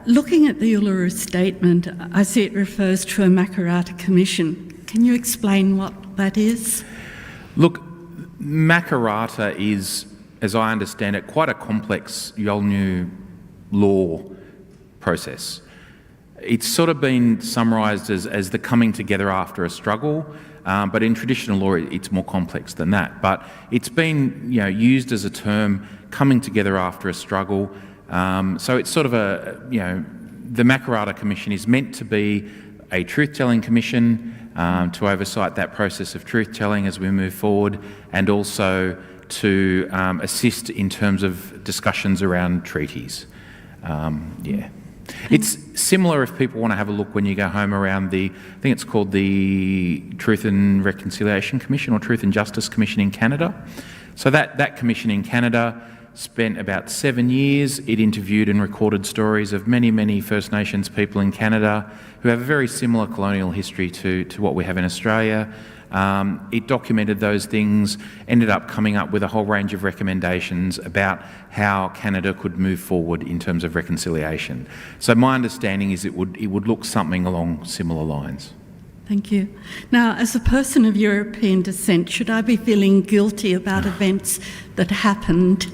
Looking at the Uluru Statement, I see it refers to a Makarrata Commission. Can you explain what that is? Look, Makarrata is, as I understand it, quite a complex Yolngu law process. It's sort of been summarised as the coming together after a struggle, but in traditional law it's more complex than that. But it's been used as a term, coming together after a struggle. So it's sort of the Makarrata Commission is meant to be a truth-telling commission to oversight that process of truth-telling as we move forward, and also to assist in terms of discussions around treaties. It's similar, if people want to have a look when you go home, around I think it's called the Truth and Reconciliation Commission or Truth and Justice Commission in Canada. So that commission in Canada spent about 7 years. It interviewed and recorded stories of many, many First Nations people in Canada who have a very similar colonial history to what we have in Australia. It documented those things, ended up coming up with a whole range of recommendations about how Canada could move forward in terms of reconciliation. So my understanding is it would look something along similar lines. Thank you. Now, as a person of European descent, should I be feeling guilty about events that happened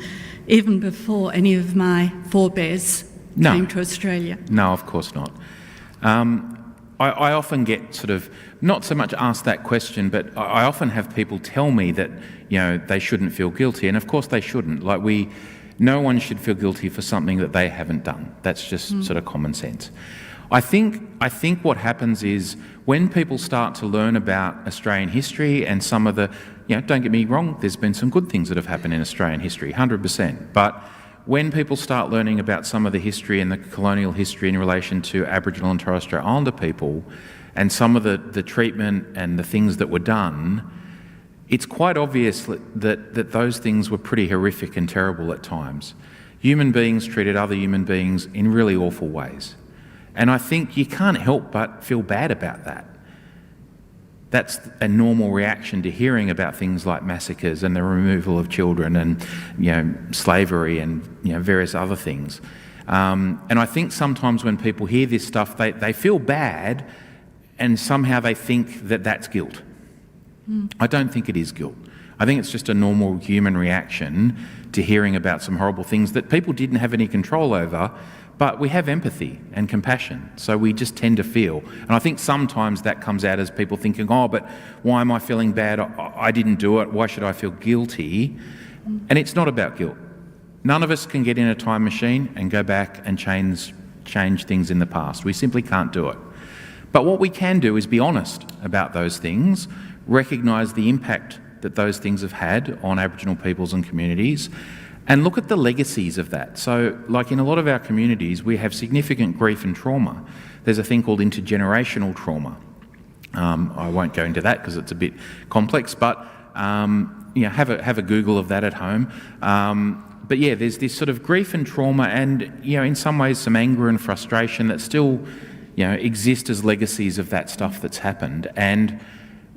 even before any of my forebears came to Australia? No, of course not. I often get sort of, not so much asked that question, but I often have people tell me that, they shouldn't feel guilty, and of course they shouldn't. No one should feel guilty for something that they haven't done. That's just sort of common sense. I think what happens is when people start to learn about Australian history and some of the, don't get me wrong, there's been some good things that have happened in Australian history, 100%. But when people start learning about some of the history and the colonial history in relation to Aboriginal and Torres Strait Islander people, and some of the treatment and the things that were done, it's quite obvious that those things were pretty horrific and terrible at times. Human beings treated other human beings in really awful ways. And I think you can't help but feel bad about that. That's a normal reaction to hearing about things like massacres and the removal of children and, slavery and, various other things. And I think sometimes when people hear this stuff, they feel bad, and somehow they think that that's guilt. I don't think it is guilt. I think it's just a normal human reaction to hearing about some horrible things that people didn't have any control over, but we have empathy and compassion, so we just tend to feel. And I think sometimes that comes out as people thinking, but why am I feeling bad? I didn't do it. Why should I feel guilty? And it's not about guilt. None of us can get in a time machine and go back and change things in the past. We simply can't do it. But what we can do is be honest about those things, recognise the impact that those things have had on Aboriginal peoples and communities, and look at the legacies of that. So, in a lot of our communities, we have significant grief and trauma. There's a thing called intergenerational trauma. I won't go into that because it's a bit complex, but have a Google of that at home. But yeah, there's this sort of grief and trauma, and in some ways some anger and frustration that still exist as legacies of that stuff that's happened. And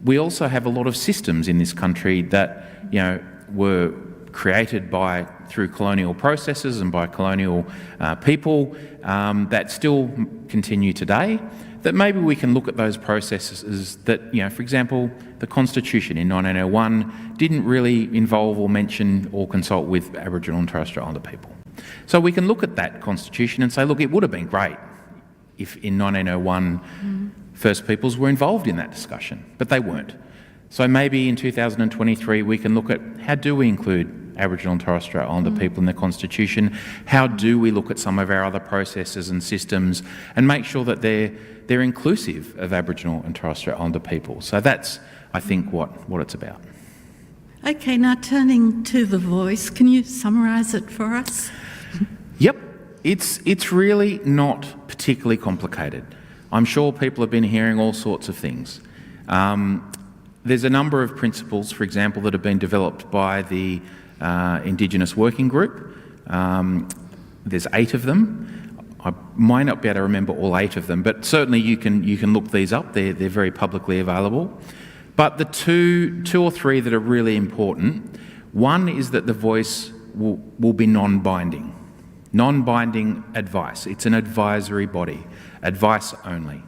we also have a lot of systems in this country that were created through colonial processes and by colonial people that still continue today, that maybe we can look at those processes that, for example, the Constitution in 1901 didn't really involve or mention or consult with Aboriginal and Torres Strait Islander people. So we can look at that Constitution and say, look, it would have been great if in 1901 First Peoples were involved in that discussion, but they weren't. So maybe in 2023 we can look at how do we include Aboriginal and Torres Strait Islander people in the Constitution? How do we look at some of our other processes and systems and make sure that they're inclusive of Aboriginal and Torres Strait Islander people? So that's, I think, what it's about. Okay, now turning to the voice, can you summarise it for us? Yep, it's really not particularly complicated. I'm sure people have been hearing all sorts of things. There's a number of principles, for example, that have been developed by the Indigenous Working Group. There's 8 of them. I might not be able to remember all 8 of them, but certainly you can look these up. They're very publicly available. But the two or three that are really important, one is that the voice will be non-binding. Non-binding advice. It's an advisory body. Advice only.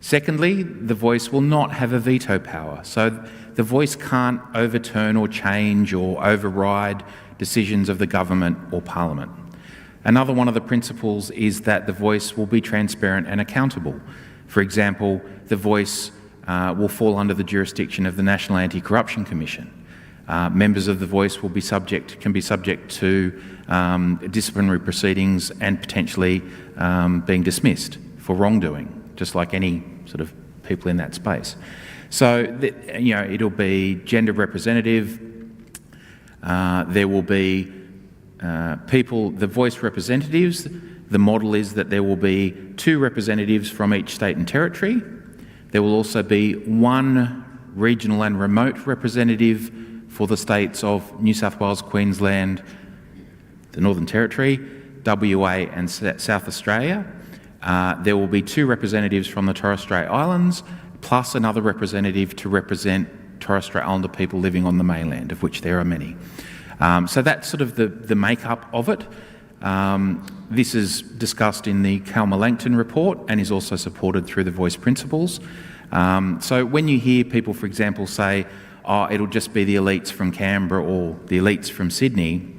Secondly, the voice will not have a veto power. So the voice can't overturn or change or override decisions of the government or parliament. Another one of the principles is that the voice will be transparent and accountable. For example, the voice will fall under the jurisdiction of the National Anti-Corruption Commission. Members of the voice can be subject to disciplinary proceedings and potentially being dismissed for wrongdoing, just like any sort of people in that space. So, it'll be gender representative. There will be the voice representatives. The model is that there will be 2 representatives from each state and territory. There will also be 1 regional and remote representative for the states of New South Wales, Queensland, the Northern Territory, WA and South Australia. There will be 2 representatives from the Torres Strait Islands, plus another representative to represent Torres Strait Islander people living on the mainland, of which there are many. So that's sort of the makeup of it. This is discussed in the Kalma-Langton report and is also supported through the voice principles. So when you hear people, for example, say, it'll just be the elites from Canberra or the elites from Sydney,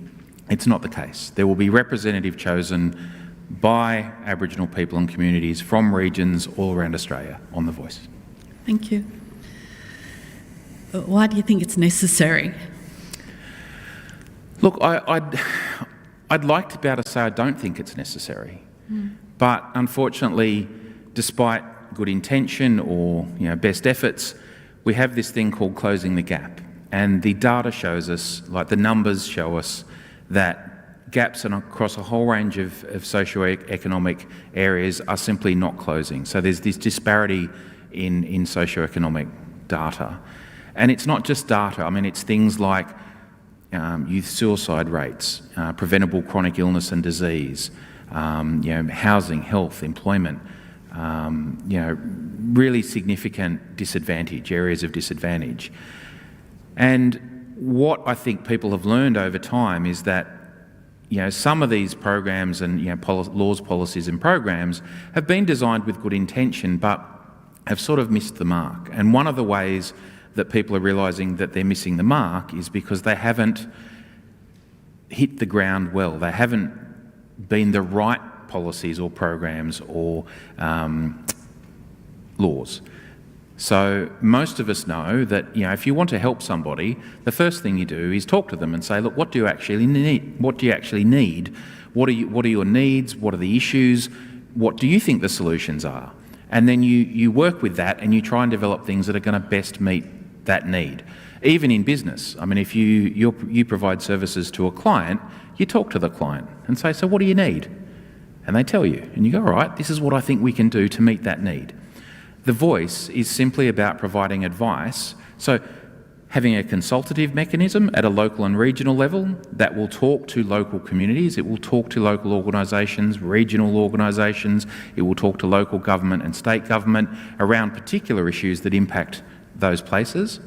it's not the case. There will be representative chosen by Aboriginal people and communities from regions all around Australia on the voice. Thank you. Why do you think it's necessary? Look, I'd like to be able to say I don't think it's necessary, but unfortunately, despite good intention or best efforts, we have this thing called closing the gap, and the data shows us, like the numbers show us, that gaps across a whole range of socio-economic areas are simply not closing. So there's this disparity in socio-economic data, and it's not just data. I mean, it's things like youth suicide rates, preventable chronic illness and disease, housing, health, employment, really significant areas of disadvantage. And what I think people have learned over time is that some of these programs and laws, policies and programs have been designed with good intention but have sort of missed the mark. And one of the ways that people are realising that they're missing the mark is because they haven't hit the ground well. They haven't been the right policies or programs or laws. So most of us know that if you want to help somebody, the first thing you do is talk to them and say, look, what do you actually need? What do you actually need? What are your needs? What are the issues? What do you think the solutions are? And then you work with that and you try and develop things that are going to best meet that need. Even in business, I mean, if you provide services to a client, you talk to the client and say, so what do you need? And they tell you, and you go, all right, this is what I think we can do to meet that need. The voice is simply about providing advice. So having a consultative mechanism at a local and regional level that will talk to local communities, it will talk to local organisations, regional organisations, it will talk to local government and state government around particular issues that impact those places.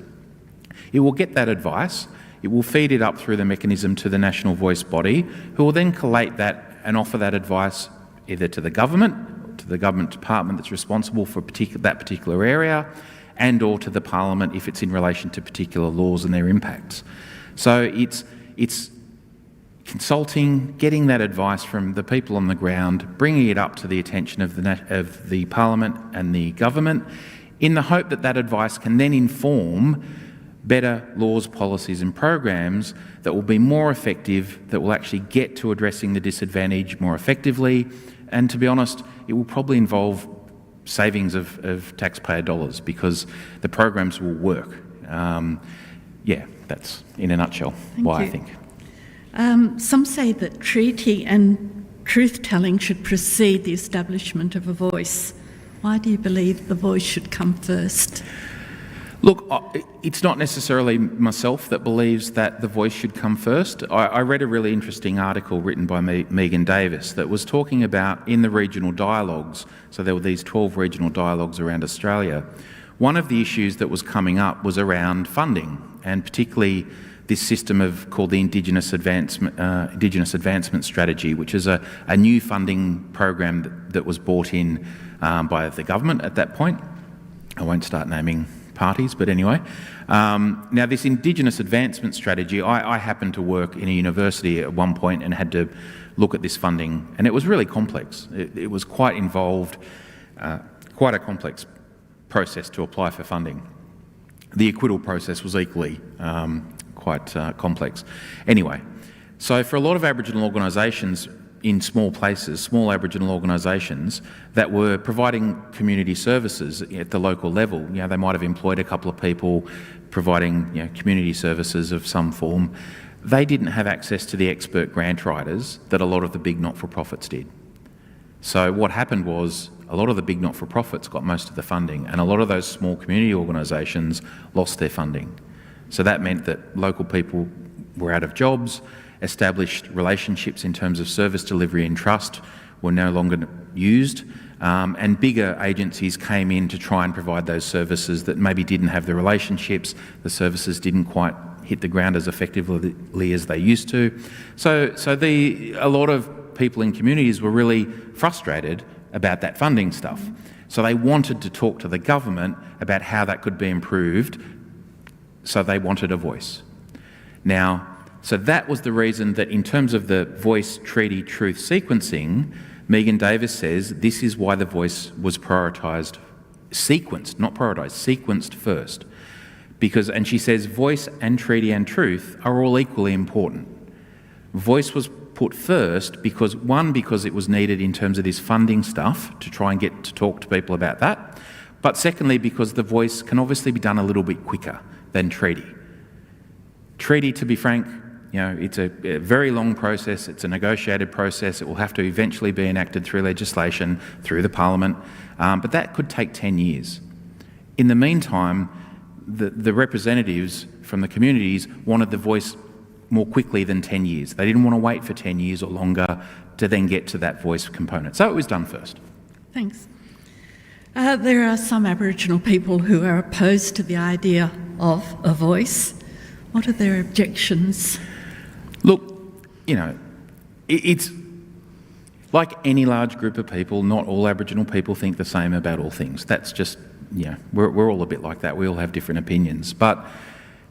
It will get that advice, it will feed it up through the mechanism to the National Voice body, who will then collate that and offer that advice either to the government department that's responsible for that particular area, and or to the Parliament if it's in relation to particular laws and their impacts. So it's consulting, getting that advice from the people on the ground, bringing it up to the attention of the Parliament and the government, in the hope that that advice can then inform better laws, policies and programs that will be more effective, that will actually get to addressing the disadvantage more effectively. And to be honest, it will probably involve savings of taxpayer dollars because the programs will work. That's in a nutshell why I think. Some say that treaty and truth-telling should precede the establishment of a voice. Why do you believe the voice should come first? Look, it's not necessarily myself that believes that the voice should come first. I read a really interesting article written by Megan Davis that was talking about in the regional dialogues, so there were these 12 regional dialogues around Australia, one of the issues that was coming up was around funding, and particularly this system called the Indigenous Advancement Strategy, which is a new funding program that was brought in by the government at that point. I won't start naming parties, but anyway. Now, this Indigenous Advancement Strategy, I happened to work in a university at one point and had to look at this funding, and it was really complex. It was quite involved, quite a complex process to apply for funding. The acquittal process was equally quite complex. Anyway, so for a lot of Aboriginal organisations in small places, small Aboriginal organisations that were providing community services at the local level, they might have employed a couple of people providing community services of some form, they didn't have access to the expert grant writers that a lot of the big not-for-profits did. So what happened was a lot of the big not-for-profits got most of the funding, and a lot of those small community organisations lost their funding. So that meant that local people were out of jobs, established relationships in terms of service delivery and trust were no longer used, and bigger agencies came in to try and provide those services that maybe didn't have the relationships, the services didn't quite hit the ground as effectively as they used to. So a lot of people in communities were really frustrated about that funding stuff. So they wanted to talk to the government about how that could be improved, so they wanted a voice. Now, so that was the reason that in terms of the voice, treaty, truth sequencing, Megan Davis says this is why the voice was prioritised, sequenced, not prioritised, sequenced first. And she says voice and treaty and truth are all equally important. Voice was put first because it was needed in terms of this funding stuff to try and get to talk to people about that, but secondly because the voice can obviously be done a little bit quicker than treaty. Treaty, to be frank, it's a very long process, it's a negotiated process, it will have to eventually be enacted through legislation, through the Parliament, but that could take 10 years. In the meantime, the representatives from the communities wanted the voice more quickly than 10 years. They didn't want to wait for 10 years or longer to then get to that voice component. So it was done first. Thanks. There are some Aboriginal people who are opposed to the idea of a voice. What are their objections? Look, it's like any large group of people, not all Aboriginal people think the same about all things. That's just, we're all a bit like that. We all have different opinions. But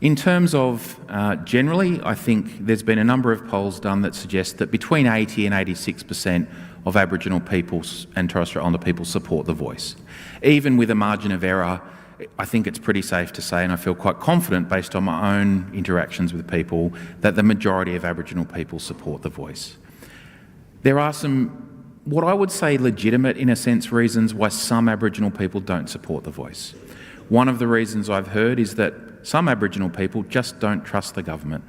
in terms of generally, I think there's been a number of polls done that suggest that between 80 and 86% of Aboriginal people and Torres Strait Islander people support the voice. Even with a margin of error, I think it's pretty safe to say, and I feel quite confident based on my own interactions with people, that the majority of Aboriginal people support the voice. There are some, what I would say legitimate, in a sense, reasons why some Aboriginal people don't support the voice. One of the reasons I've heard is that some Aboriginal people just don't trust the government.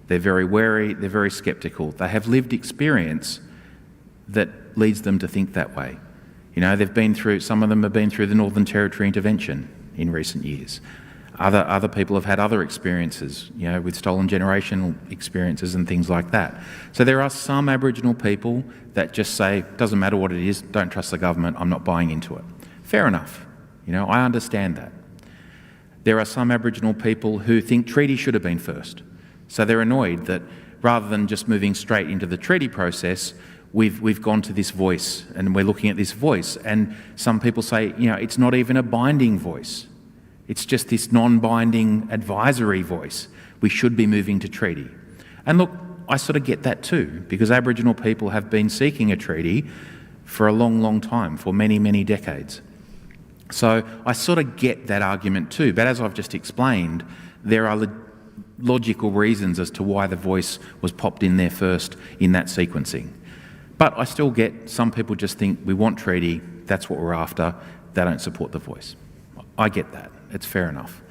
They're very wary, they're very sceptical. They have lived experience that leads them to think that way. Some of them have been through the Northern Territory intervention in recent years. Other people have had other experiences, with stolen generational experiences and things like that. So there are some Aboriginal people that just say, doesn't matter what it is, don't trust the government, I'm not buying into it. Fair enough. I understand that. There are some Aboriginal people who think treaty should have been first. So they're annoyed that rather than just moving straight into the treaty process, we've gone to this voice and we're looking at this voice. And some people say, it's not even a binding voice. It's just this non-binding advisory voice. We should be moving to treaty. And look, I sort of get that too, because Aboriginal people have been seeking a treaty for a long, long time, for many, many decades. So I sort of get that argument too, but as I've just explained, there are logical reasons as to why the voice was popped in there first in that sequencing. But I still get some people just think we want treaty, that's what we're after, they don't support the voice. I get that, it's fair enough.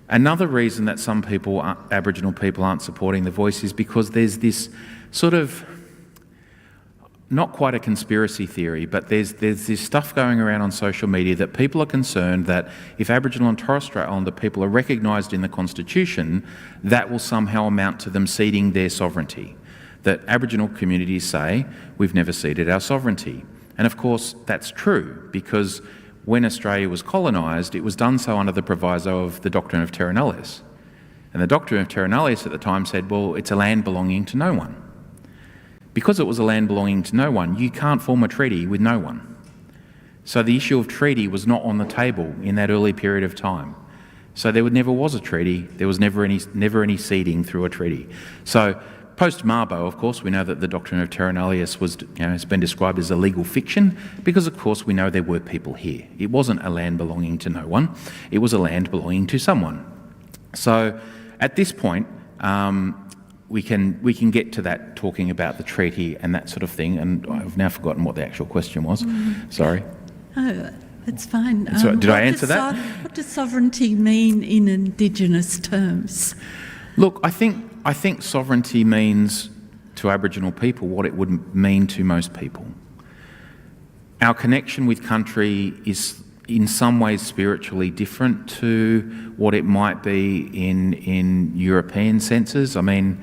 Another reason that some people, Aboriginal people, aren't supporting the voice is because there's this sort of, not quite a conspiracy theory, but there's this stuff going around on social media that people are concerned that if Aboriginal and Torres Strait Islander people are recognised in the Constitution, that will somehow amount to them ceding their sovereignty. That Aboriginal communities say, we've never ceded our sovereignty. And of course, that's true, because when Australia was colonised, it was done so under the proviso of the doctrine of terra nullius. And the doctrine of terra nullius at the time said, well, it's a land belonging to no one. Because it was a land belonging to no one, you can't form a treaty with no one. So the issue of treaty was not on the table in that early period of time. So there never was a treaty. There was never any ceding through a treaty. So post-Mabo, of course, we know that the doctrine of terra nullius has been described as a legal fiction because, of course, we know there were people here. It wasn't a land belonging to no one. It was a land belonging to someone. So at this point, we can get to that, talking about the treaty and that sort of thing. And I've now forgotten what the actual question was. Sorry. Oh, that's fine. Did I answer that? What does sovereignty mean in Indigenous terms? Look, I think sovereignty means to Aboriginal people what it would mean to most people. Our connection with country is in some ways spiritually different to what it might be in European senses. I mean,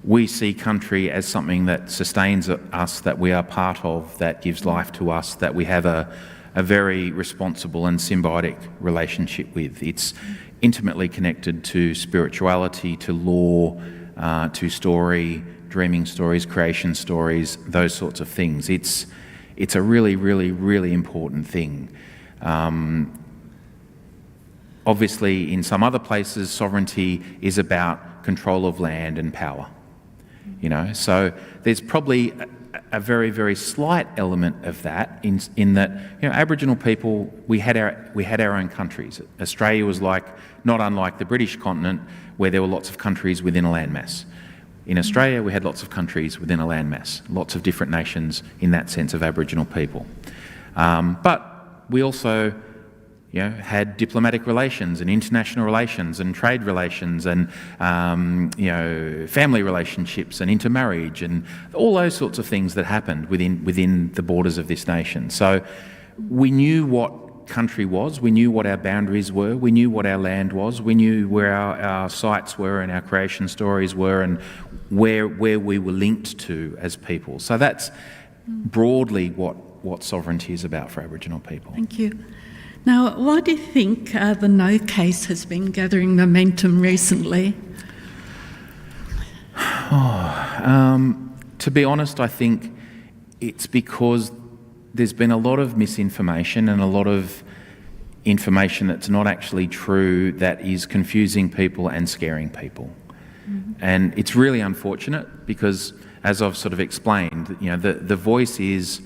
we see country as something that sustains us, that we are part of, that gives life to us, that we have a very responsible and symbiotic relationship with. It's intimately connected to spirituality, to law, to story, dreaming stories, creation stories, those sorts of things. It's a really, really, really important thing. Obviously, in some other places, sovereignty is about control of land and power. So there's probably a very, very slight element of that in that, Aboriginal people, we had our own countries. Australia was not unlike the British continent, where there were lots of countries within a landmass. In Australia, we had lots of countries within a landmass, lots of different nations in that sense of Aboriginal people. But we also had diplomatic relations and international relations and trade relations and, family relationships and intermarriage and all those sorts of things that happened within the borders of this nation. So we knew what country was, we knew what our boundaries were, we knew what our land was, we knew where our sites were and our creation stories were and where we were linked to as people. So that's broadly what sovereignty is about for Aboriginal people. Thank you. Now, why do you think the No case has been gathering momentum recently? To be honest, I think it's because there's been a lot of misinformation and a lot of information that's not actually true, that is confusing people and scaring people. And it's really unfortunate because, as I've sort of explained, the voice is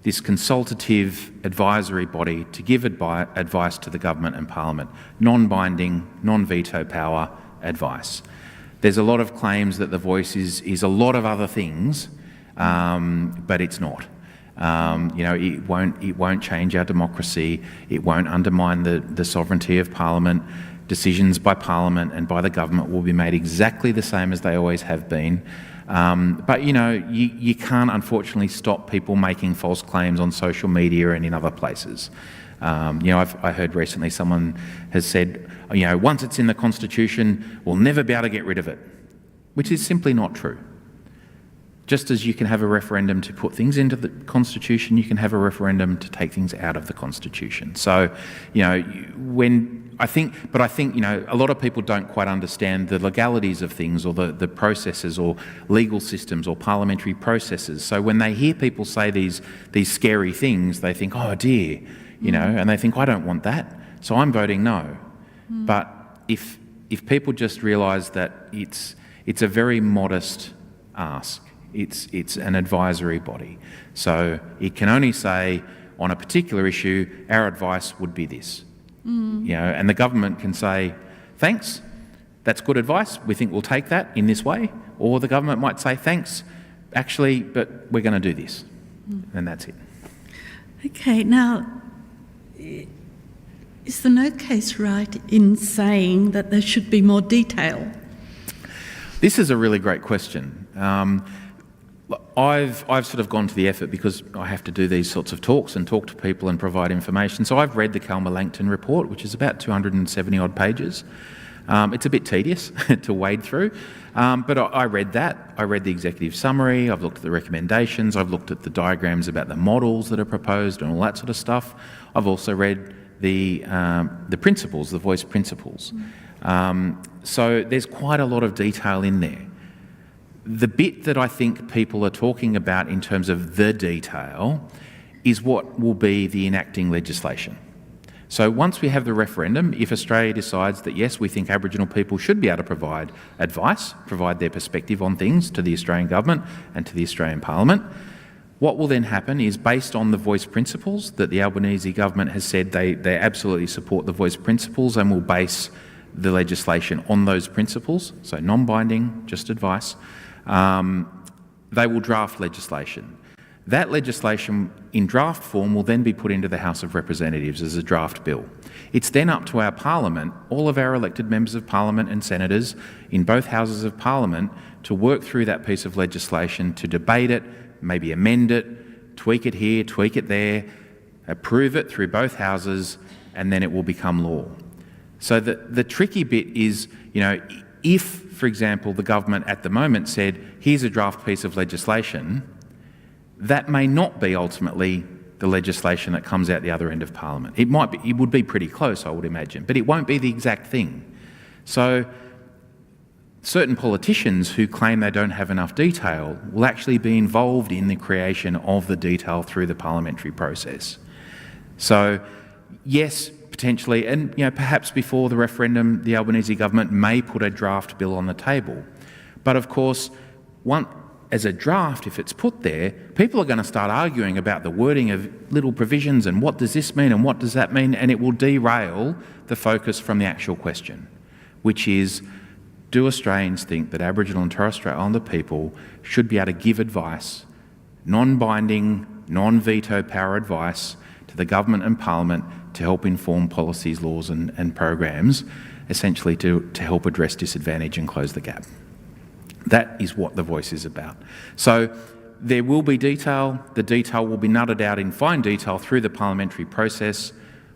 this consultative advisory body to give advice to the government and parliament, non-binding, non-veto power advice. There's a lot of claims that the voice is a lot of other things, but it's not. It won't change our democracy. It won't undermine the sovereignty of parliament. Decisions by parliament and by the government will be made exactly the same as they always have been. But you can't unfortunately stop people making false claims on social media and in other places. I heard recently someone has said, once it's in the Constitution, we'll never be able to get rid of it, which is simply not true. Just as you can have a referendum to put things into the Constitution, you can have a referendum to take things out of the Constitution. So, I think a lot of people don't quite understand the legalities of things, or the processes or legal systems or parliamentary processes. So when they hear people say these scary things, they think, oh dear, and they think, I don't want that, so I'm voting no. But if people just realise that it's a very modest ask, it's an advisory body, so it can only say on a particular issue, our advice would be this. And the government can say, thanks, that's good advice, we think we'll take that in this way. Or the government might say, thanks, actually, but we're going to do this. And that's it. Okay, now, is the No case right in saying that there should be more detail? This is a really great question. I've sort of gone to the effort because I have to do these sorts of talks and talk to people and provide information. So I've read the Kalma-Langton report, which is about 270 odd pages. It's a bit tedious to wade through, but I read that. I read the executive summary, I've looked at the recommendations, I've looked at the diagrams about the models that are proposed and all that sort of stuff. I've also read the principles, the voice principles. So there's quite a lot of detail in there. The bit that I think people are talking about in terms of the detail is what will be the enacting legislation. So once we have the referendum, if Australia decides that yes, we think Aboriginal people should be able to provide advice, provide their perspective on things to the Australian government and to the Australian Parliament, what will then happen is, based on the voice principles that the Albanese government has said they absolutely support the voice principles and will base the legislation on those principles, so non-binding, just advice, they will draft legislation. That legislation in draft form will then be put into the House of Representatives as a draft bill. It's then up to our Parliament, all of our elected members of Parliament and senators in both Houses of Parliament, to work through that piece of legislation, to debate it, maybe amend it, tweak it here, tweak it there, approve it through both houses, and then it will become law. So the tricky bit is, if, for example, the government at the moment said, here's a draft piece of legislation, that may not be ultimately the legislation that comes out the other end of Parliament. It would be pretty close, I would imagine, but it won't be the exact thing. So certain politicians who claim they don't have enough detail will actually be involved in the creation of the detail through the parliamentary process. So yes, potentially, and perhaps before the referendum, the Albanese government may put a draft bill on the table. But of course, as a draft, if it's put there, people are going to start arguing about the wording of little provisions and what does this mean and what does that mean, and it will derail the focus from the actual question, which is, do Australians think that Aboriginal and Torres Strait Islander people should be able to give advice, non-binding, non-veto power advice, to the government and Parliament to help inform policies, laws and programs, essentially to help address disadvantage and close the gap? That is what the voice is about. So there will be detail. The detail will be nutted out in fine detail through the parliamentary process.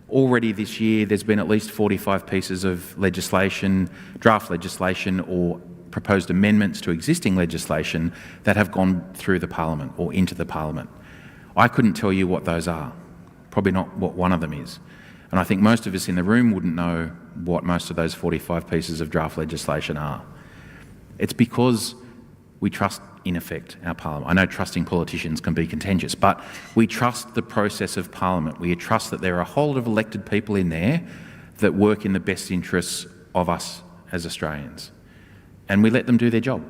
Already this year, there's been at least 45 pieces of legislation, draft legislation or proposed amendments to existing legislation that have gone through the Parliament or into the Parliament. I couldn't tell you what those are, probably not what one of them is. And I think most of us in the room wouldn't know what most of those 45 pieces of draft legislation are. It's because we trust, in effect, our Parliament. I know trusting politicians can be contentious, but we trust the process of Parliament. We trust that there are a whole lot of elected people in there that work in the best interests of us as Australians. And we let them do their job.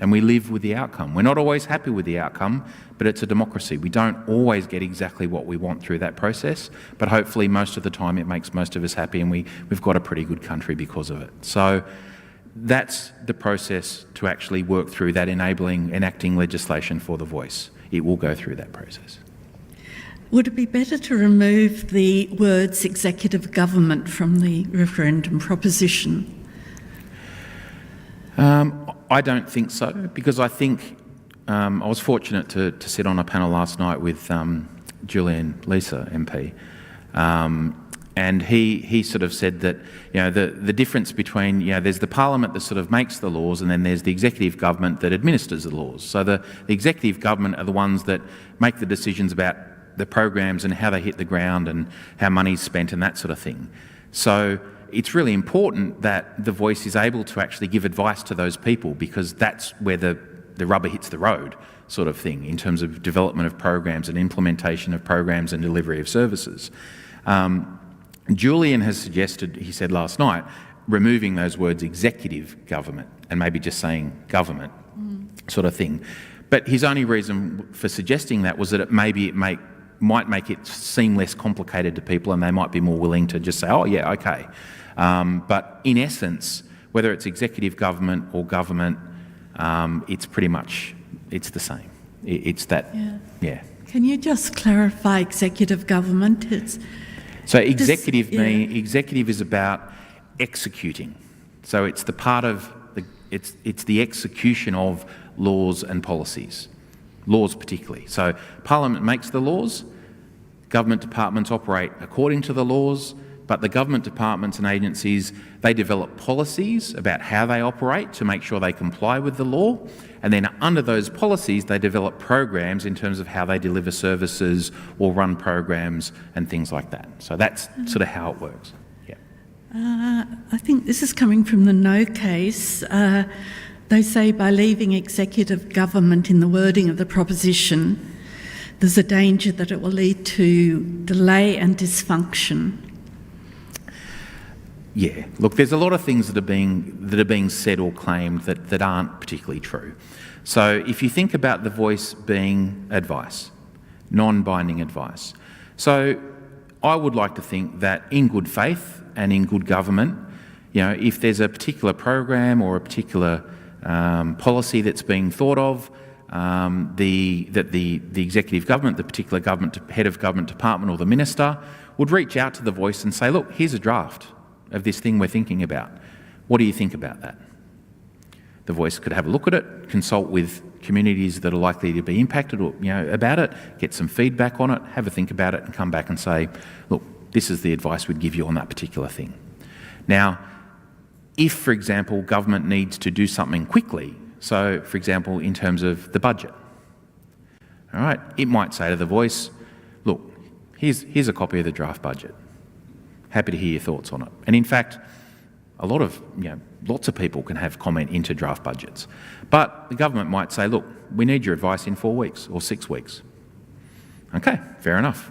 And we live with the outcome. We're not always happy with the outcome, but it's a democracy. We don't always get exactly what we want through that process, but hopefully most of the time it makes most of us happy, and we've got a pretty good country because of it. So that's the process to actually work through that enacting legislation for the voice. It will go through that process. Would it be better to remove the words executive government from the referendum proposition? I don't think so, because I think I was fortunate to sit on a panel last night with Julian Leeser MP, and he sort of said that the difference between there's the Parliament that sort of makes the laws, and then there's the executive government that administers the laws. So the executive government are the ones that make the decisions about the programs and how they hit the ground and how money's spent and that sort of thing. So it's really important that the voice is able to actually give advice to those people, because that's where the rubber hits the road, sort of thing, in terms of development of programs and implementation of programs and delivery of services. Julian has suggested, he said last night, removing those words executive government and maybe just saying government sort of thing. But his only reason for suggesting that was that it might make it seem less complicated to people, and they might be more willing to just say, oh yeah, okay. But in essence, whether it's executive government or government, it's pretty much, it's the same. It's that, yeah. Can you just clarify executive government? So executive is about executing. So it's the part of it's the execution of laws and policies, laws particularly. So Parliament makes the laws, government departments operate according to the laws, but the government departments and agencies, they develop policies about how they operate to make sure they comply with the law, and then under those policies they develop programs in terms of how they deliver services or run programs and things like that. So that's sort of how it works. Yeah. I think this is coming from the No case. They say by leaving executive government in the wording of the proposition, there's a danger that it will lead to delay and dysfunction. Yeah, look, there's a lot of things that are being said or claimed that aren't particularly true. So if you think about the voice being advice, non-binding advice. So I would like to think that in good faith and in good government, if there's a particular program or a particular policy that's being thought of, the executive government, the particular head of government department or the minister would reach out to the voice and say, look, here's a draft of this thing we're thinking about. What do you think about that? The voice could have a look at it, consult with communities that are likely to be impacted about it, get some feedback on it, have a think about it and come back and say, look, this is the advice we'd give you on that particular thing. Now, if, for example, government needs to do something quickly, so, for example, in terms of the budget, all right, it might say to the voice, look, here's a copy of the draft budget. Happy to hear your thoughts on it. And in fact, lots of people can have comment into draft budgets. But the government might say, look, we need your advice in 4 weeks or 6 weeks. Okay, fair enough.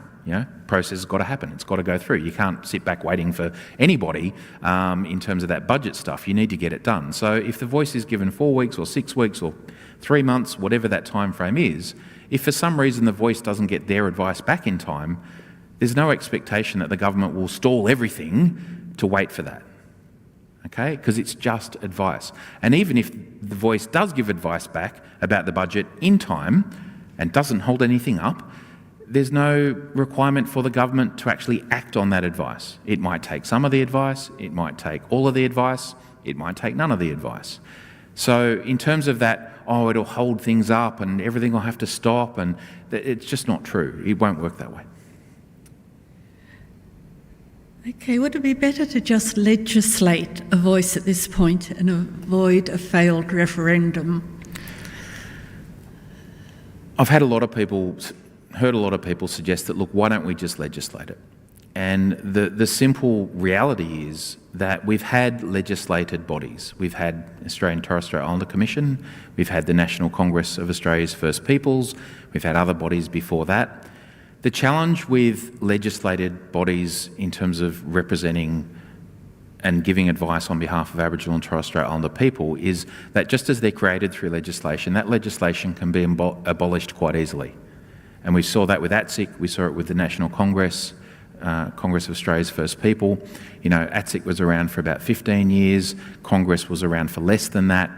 Process has got to happen. It's got to go through. You can't sit back waiting for anybody in terms of that budget stuff. You need to get it done. So if the voice is given 4 weeks or 6 weeks or 3 months, whatever that time frame is, if for some reason the voice doesn't get their advice back in time, there's no expectation that the government will stall everything to wait for that. Okay, because it's just advice. And even if the voice does give advice back about the budget in time and doesn't hold anything up, there's no requirement for the government to actually act on that advice. It might take some of the advice, it might take all of the advice, it might take none of the advice. So in terms of that, it'll hold things up and everything will have to stop, and it's just not true. It won't work that way. Okay, would it be better to just legislate a voice at this point and avoid a failed referendum? I've heard a lot of people suggest that, look, why don't we just legislate it? And the simple reality is that we've had legislated bodies. We've had Australian Torres Strait Islander Commission, we've had the National Congress of Australia's First Peoples, we've had other bodies before that. The challenge with legislated bodies in terms of representing and giving advice on behalf of Aboriginal and Torres Strait Islander people is that just as they're created through legislation, that legislation can be abolished quite easily. And we saw that with ATSIC, we saw it with the National Congress, Congress of Australia's First People. ATSIC was around for about 15 years, Congress was around for less than that.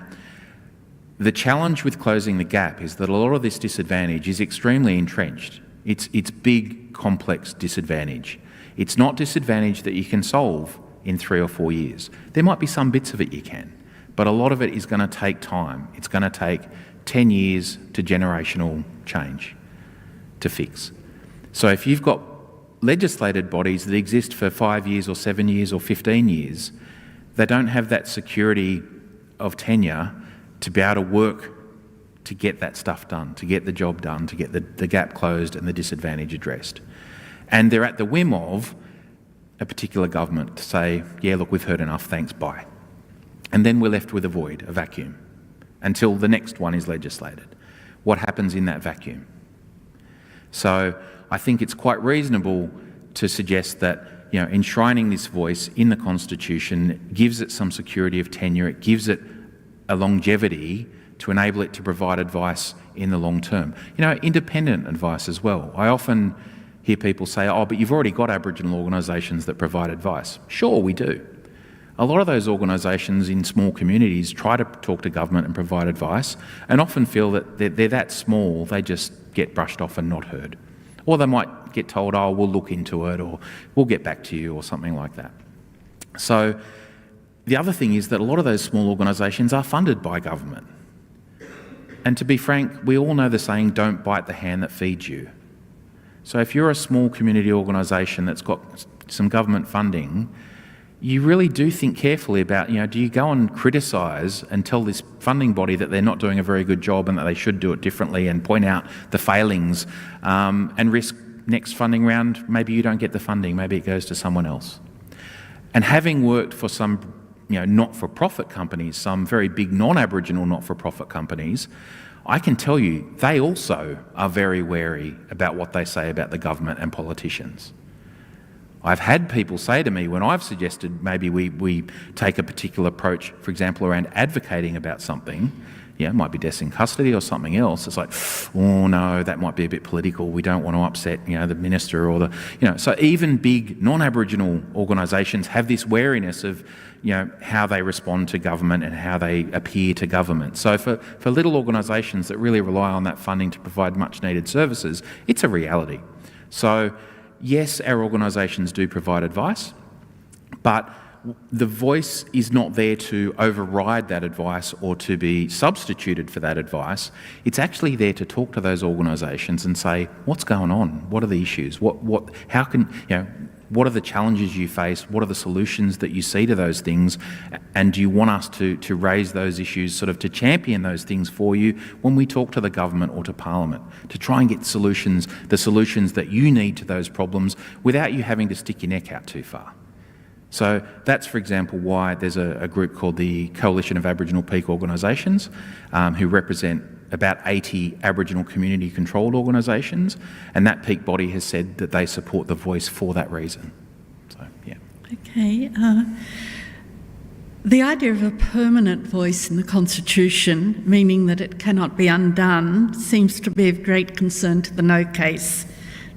The challenge with closing the gap is that a lot of this disadvantage is extremely entrenched. It's big, complex disadvantage. It's not disadvantage that you can solve in 3 or 4 years. There might be some bits of it you can, but a lot of it is going to take time. It's going to take 10 years to generational change to fix. So if you've got legislated bodies that exist for 5 years or 7 years or 15 years, they don't have that security of tenure to be able to work to get that stuff done, to get the job done, to get the gap closed and the disadvantage addressed. And they're at the whim of a particular government to say, yeah, look, we've heard enough, thanks, bye. And then we're left with a void, a vacuum, until the next one is legislated. What happens in that vacuum? So I think it's quite reasonable to suggest that enshrining this voice in the Constitution gives it some security of tenure, it gives it a longevity to enable it to provide advice in the long term. Independent advice as well. I often hear people say, but you've already got Aboriginal organisations that provide advice. Sure, we do. A lot of those organisations in small communities try to talk to government and provide advice and often feel that they're that small, they just get brushed off and not heard. Or they might get told, we'll look into it, or we'll get back to you, or something like that. So the other thing is that a lot of those small organisations are funded by government. And to be frank, we all know the saying, don't bite the hand that feeds you. So if you're a small community organisation that's got some government funding, you really do think carefully about, do you go and criticise and tell this funding body that they're not doing a very good job and that they should do it differently and point out the failings and risk next funding round, maybe you don't get the funding, maybe it goes to someone else. And having worked for some not-for-profit companies, some very big non-Aboriginal not-for-profit companies, I can tell you they also are very wary about what they say about the government and politicians. I've had people say to me when I've suggested maybe we take a particular approach, for example, around advocating about something, it might be deaths in custody or something else. It's like, oh no, that might be a bit political. We don't want to upset, the minister or the, So even big non-Aboriginal organisations have this wariness of, how they respond to government and how they appear to government. So for little organisations that really rely on that funding to provide much needed services, it's a reality. So yes, our organisations do provide advice, but the voice is not there to override that advice or to be substituted for that advice. It's actually there to talk to those organisations and say, what's going on? What are the issues? What are the challenges you face? What are the solutions that you see to those things? And do you want us to raise those issues, sort of to champion those things for you when we talk to the government or to Parliament, to try and get the solutions that you need to those problems without you having to stick your neck out too far? So that's, for example, why there's a group called the Coalition of Aboriginal Peak Organisations, who represent about 80 Aboriginal community-controlled organisations, and that peak body has said that they support the voice for that reason. So, yeah. Okay. The idea of a permanent voice in the Constitution, meaning that it cannot be undone, seems to be of great concern to the No case.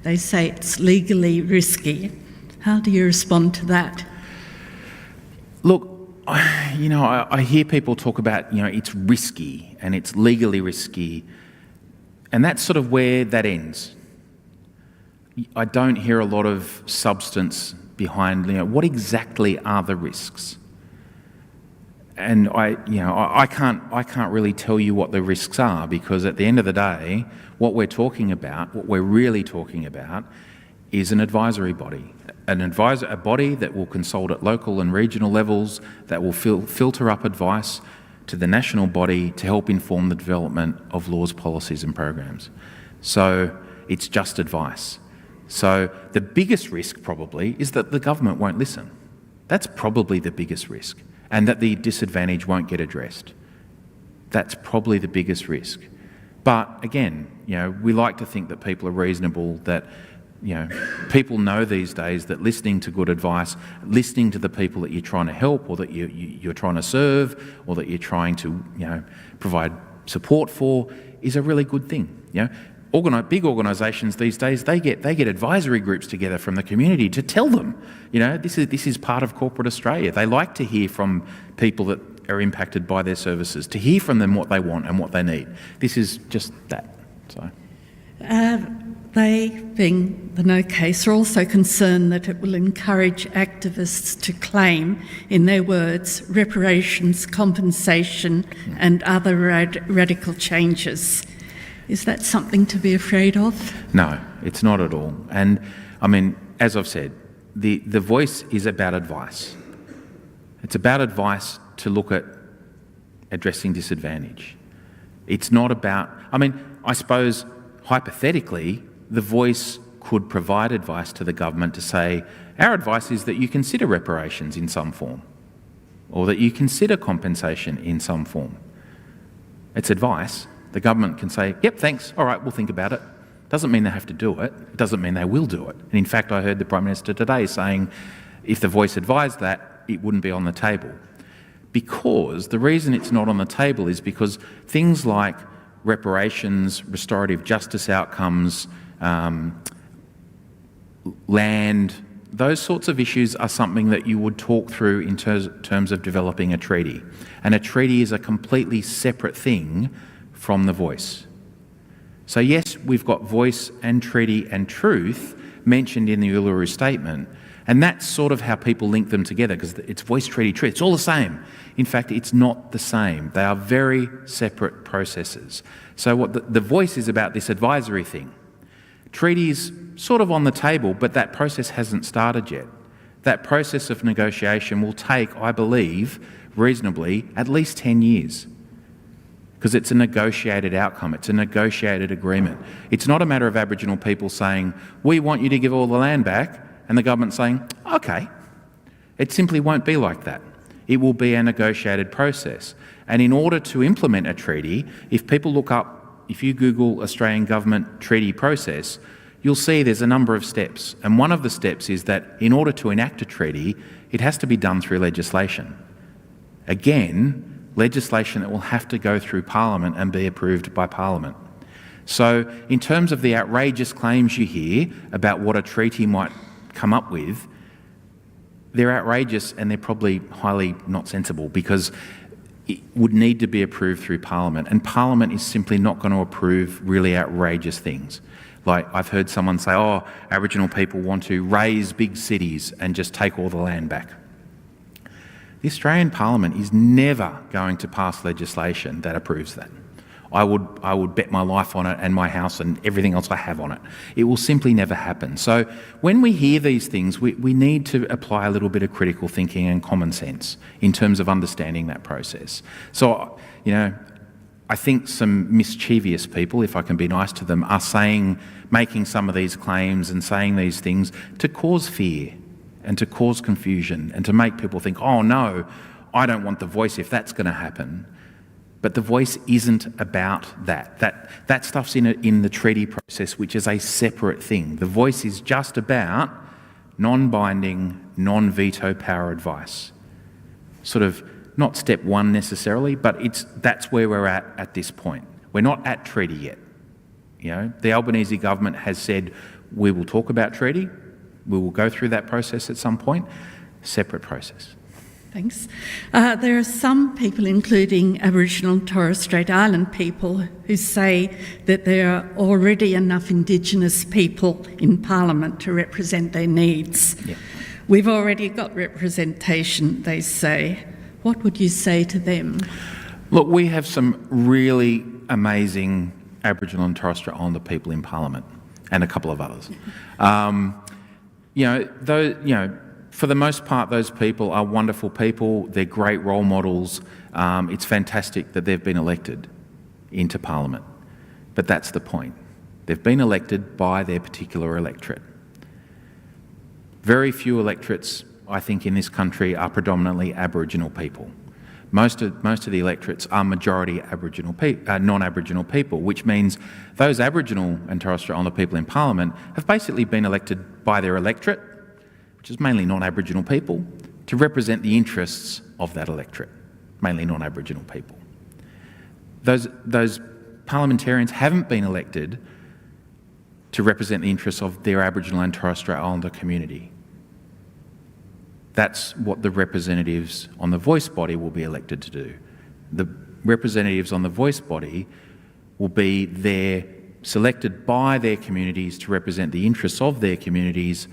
They say it's legally risky. How do you respond to that? Look, I hear people talk about, it's risky and it's legally risky, and that's sort of where that ends. I don't hear a lot of substance behind, what exactly are the risks? And I can't really tell you what the risks are, because at the end of the day, what we're really talking about is an advisory body. A body that will consult at local and regional levels, that will filter up advice to the national body to help inform the development of laws, policies and programs. So it's just advice. So the biggest risk probably is that the government won't listen. That's probably the biggest risk, and that the disadvantage won't get addressed. That's probably the biggest risk. But again, we like to think that people are reasonable, that people know these days that listening to good advice, listening to the people that you're trying to help or that you're trying to serve or that you're trying to provide support for is a really good thing. Big organisations these days, they get advisory groups together from the community to tell them, this is part of corporate Australia. They like to hear from people that are impacted by their services, to hear from them what they want and what they need. This is just that. So. They, being the No case, are also concerned that it will encourage activists to claim, in their words, reparations, compensation and other radical changes. Is that something to be afraid of? No, it's not at all. And I mean, as I've said, the voice is about advice. It's about advice to look at addressing disadvantage. It's not about, I suppose, hypothetically, the voice could provide advice to the government to say, our advice is that you consider reparations in some form, or that you consider compensation in some form. It's advice. The government can say, yep, thanks, all right, we'll think about it. Doesn't mean they have to do it. It doesn't mean they will do it. And in fact, I heard the Prime Minister today saying if the voice advised that, it wouldn't be on the table. Because the reason it's not on the table is because things like reparations, restorative justice outcomes, land, those sorts of issues are something that you would talk through in terms of developing a treaty. And a treaty is a completely separate thing from the voice. So yes, we've got voice and treaty and truth mentioned in the Uluru Statement, and that's sort of how people link them together, because it's voice, treaty, truth. It's all the same. In fact, it's not the same. They are very separate processes. So what the voice is about this advisory thing. Treaty's sort of on the table, but that process hasn't started yet. That process of negotiation will take, I believe, reasonably, at least 10 years. Because it's a negotiated outcome, it's a negotiated agreement. It's not a matter of Aboriginal people saying, we want you to give all the land back, and the government saying, okay. It simply won't be like that. It will be a negotiated process. And in order to implement a treaty, if you Google Australian government treaty process, you'll see there's a number of steps. And one of the steps is that in order to enact a treaty, it has to be done through legislation. Again, legislation that will have to go through Parliament and be approved by Parliament. So in terms of the outrageous claims you hear about what a treaty might come up with, they're outrageous and they're probably highly not sensible, because it would need to be approved through Parliament, and Parliament is simply not going to approve really outrageous things. Like, I've heard someone say, oh, Aboriginal people want to raise big cities and just take all the land back. The Australian Parliament is never going to pass legislation that approves that. I would bet my life on it, and my house and everything else I have on it. It will simply never happen. So when we hear these things, we need to apply a little bit of critical thinking and common sense in terms of understanding that process. So, I think some mischievous people, if I can be nice to them, are making some of these claims and saying these things to cause fear and to cause confusion and to make people think, oh no, I don't want the voice if that's going to happen. But the voice isn't about that. That stuff's in the treaty process, which is a separate thing. The voice is just about non-binding, non-veto power advice. Sort of not step one necessarily, but that's where we're at this point. We're not at treaty yet. The Albanese government has said, we will talk about treaty. We will go through that process at some point. Separate process. Thanks. There are some people, including Aboriginal and Torres Strait Island people, who say that there are already enough Indigenous people in Parliament to represent their needs. Yeah. We've already got representation, they say. What would you say to them? Look, we have some really amazing Aboriginal and Torres Strait Islander people in Parliament, and a couple of others. For the most part, those people are wonderful people. They're great role models. It's fantastic that they've been elected into Parliament. But that's the point. They've been elected by their particular electorate. Very few electorates, I think, in this country are predominantly Aboriginal people. Most of the electorates are majority non-Aboriginal people, which means those Aboriginal and Torres Strait Islander people in Parliament have basically been elected by their electorate, which is mainly non-Aboriginal people, to represent the interests of that electorate, mainly non-Aboriginal people. Those parliamentarians haven't been elected to represent the interests of their Aboriginal and Torres Strait Islander community. That's what the representatives on the voice body will be elected to do. The representatives on the voice body will be there, selected by their communities to represent the interests of their communities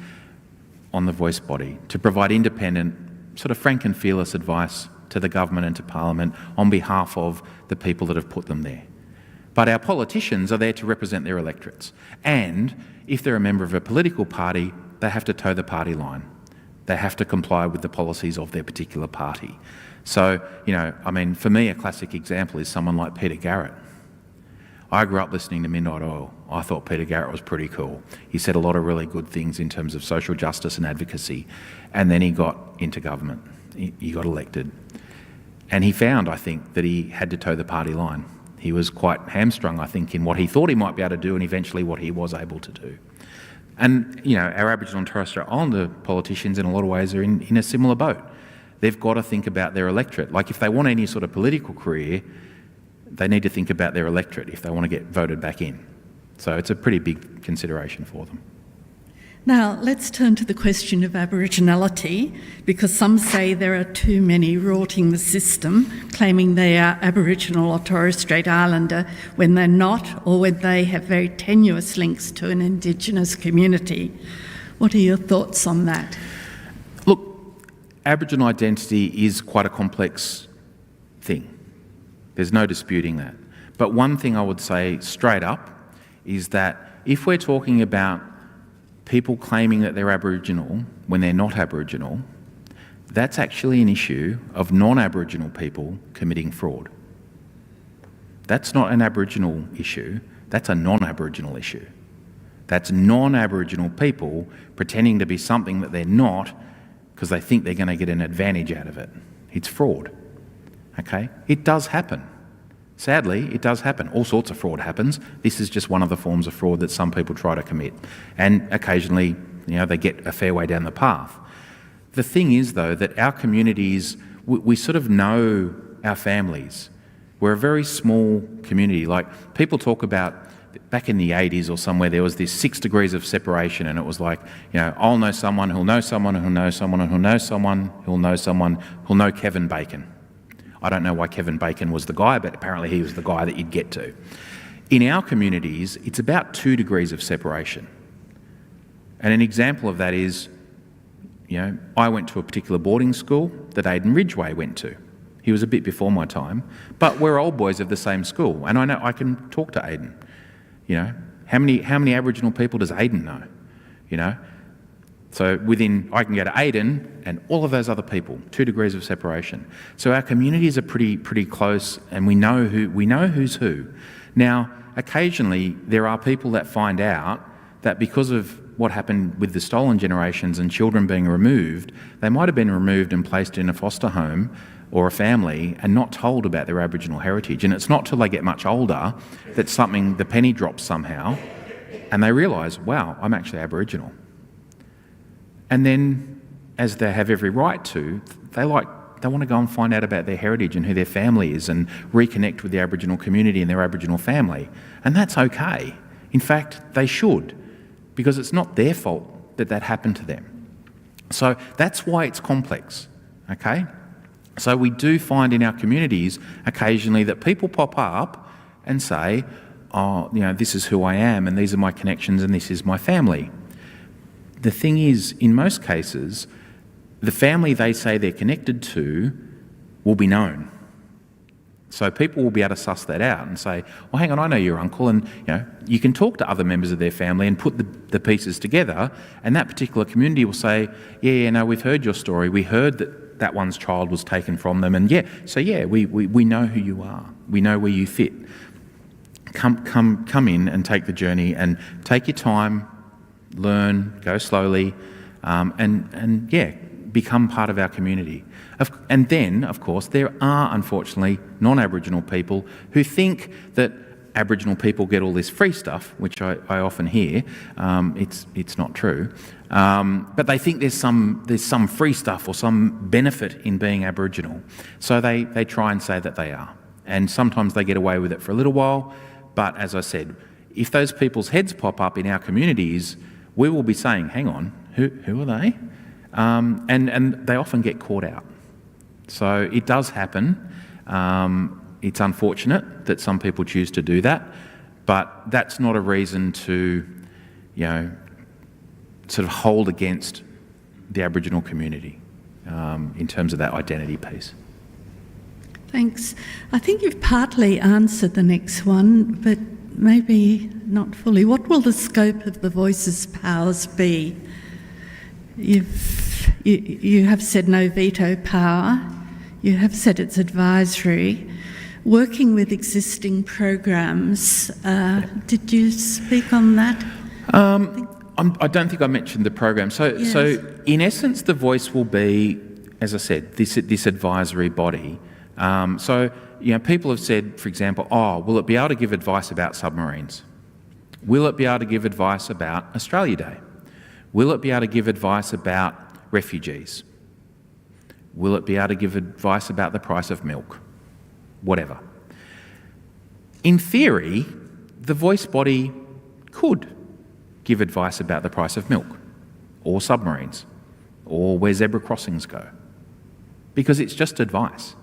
on the voice body, to provide independent, sort of frank and fearless advice to the government and to Parliament on behalf of the people that have put them there. But our politicians are there to represent their electorates. And if they're a member of a political party, they have to toe the party line. They have to comply with the policies of their particular party. So, for me, a classic example is someone like Peter Garrett. I grew up listening to Midnight Oil. I thought Peter Garrett was pretty cool. He said a lot of really good things in terms of social justice and advocacy. And then he got into government. He got elected. And he found, I think, that he had to toe the party line. He was quite hamstrung, I think, in what he thought he might be able to do and eventually what he was able to do. And, our Aboriginal and Torres Strait Islander politicians in a lot of ways are in a similar boat. They've got to think about their electorate. Like, if they want any sort of political career, they need to think about their electorate if they want to get voted back in. So it's a pretty big consideration for them. Now, let's turn to the question of Aboriginality, because some say there are too many rorting the system, claiming they are Aboriginal or Torres Strait Islander when they're not, or when they have very tenuous links to an Indigenous community. What are your thoughts on that? Look, Aboriginal identity is quite a complex thing. There's no disputing that. But one thing I would say straight up is that if we're talking about people claiming that they're Aboriginal when they're not Aboriginal, that's actually an issue of non-Aboriginal people committing fraud. That's not an Aboriginal issue, that's a non-Aboriginal issue. That's non-Aboriginal people pretending to be something that they're not, because they think they're going to get an advantage out of it. It's fraud. Okay? It does happen. Sadly, it does happen. All sorts of fraud happens. This is just one of the forms of fraud that some people try to commit. And occasionally, they get a fair way down the path. The thing is, though, that our communities, we sort of know our families. We're a very small community. Like, people talk about, back in the 80s or somewhere, there was this 6 degrees of separation, and it was like, I'll know someone who'll know someone who'll know someone who'll know someone who'll know someone who'll know Kevin Bacon. I don't know why Kevin Bacon was the guy, but apparently he was the guy that you'd get to. In our communities, it's about 2 degrees of separation. And an example of that is, I went to a particular boarding school that Aidan Ridgway went to. He was a bit before my time, but we're old boys of the same school, and I know I can talk to Aidan. How many Aboriginal people does Aidan know? So I can go to Aidan and all of those other people, 2 degrees of separation. So our communities are pretty close, and we know who's who. Now, occasionally there are people that find out that because of what happened with the stolen generations and children being removed, they might have been removed and placed in a foster home or a family and not told about their Aboriginal heritage. And it's not till they get much older that the penny drops somehow, and they realise, wow, I'm actually Aboriginal. And then, as they have every right to, they want to go and find out about their heritage and who their family is and reconnect with the Aboriginal community and their Aboriginal family. And that's okay. In fact, they should, because it's not their fault that happened to them. So that's why it's complex, okay? So we do find in our communities occasionally that people pop up and say, this is who I am, and these are my connections, and this is my family. The thing is, in most cases, the family they say they're connected to will be known. So people will be able to suss that out and say, well, hang on, I know your uncle, and you can talk to other members of their family and put the pieces together, and that particular community will say, no, we've heard your story. We heard that one's child was taken from them, and we know who you are. We know where you fit. Come in and take the journey, and take your time, learn, go slowly, and become part of our community. And then, of course, there are, unfortunately, non-Aboriginal people who think that Aboriginal people get all this free stuff, which I often hear. It's not true. But they think there's some free stuff or some benefit in being Aboriginal. So they try and say that they are. And sometimes they get away with it for a little while. But as I said, if those people's heads pop up in our communities, we will be saying, hang on, who are they? And they often get caught out. So it does happen. It's unfortunate that some people choose to do that, but that's not a reason to, sort of hold against the Aboriginal community in terms of that identity piece. Thanks. I think you've partly answered the next one, but maybe not fully. What will the scope of the Voices' powers be? You have said no veto power. You have said it's advisory. Working with existing programs, did you speak on that? I don't think I mentioned the program. So in essence, the Voice will be, as I said, this advisory body. People have said, for example, will it be able to give advice about submarines? Will it be able to give advice about Australia Day? Will it be able to give advice about refugees? Will it be able to give advice about the price of milk? Whatever. In theory, the Voice body could give advice about the price of milk, or submarines, or where zebra crossings go, because it's just advice.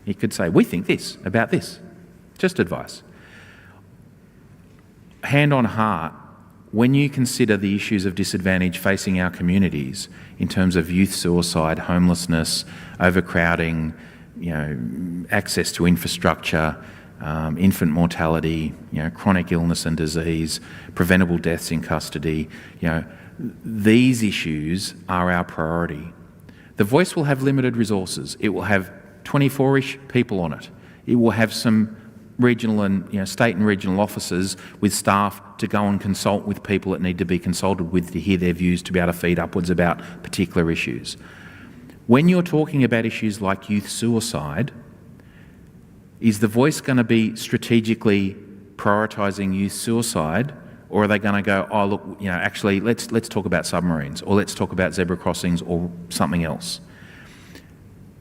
He could say, we think this about this, just advice. Hand on heart, when you consider the issues of disadvantage facing our communities in terms of youth suicide, homelessness, overcrowding, access to infrastructure, infant mortality, chronic illness and disease, preventable deaths in custody, these issues are our priority. The Voice will have limited resources. It will have 24-ish people on it. It will have some regional and state and regional officers with staff to go and consult with people that need to be consulted with to hear their views, to be able to feed upwards about particular issues. When you're talking about issues like youth suicide, is the voice going to be strategically prioritising youth suicide, or are they going to go, oh look, actually let's talk about submarines, or let's talk about zebra crossings, or something else?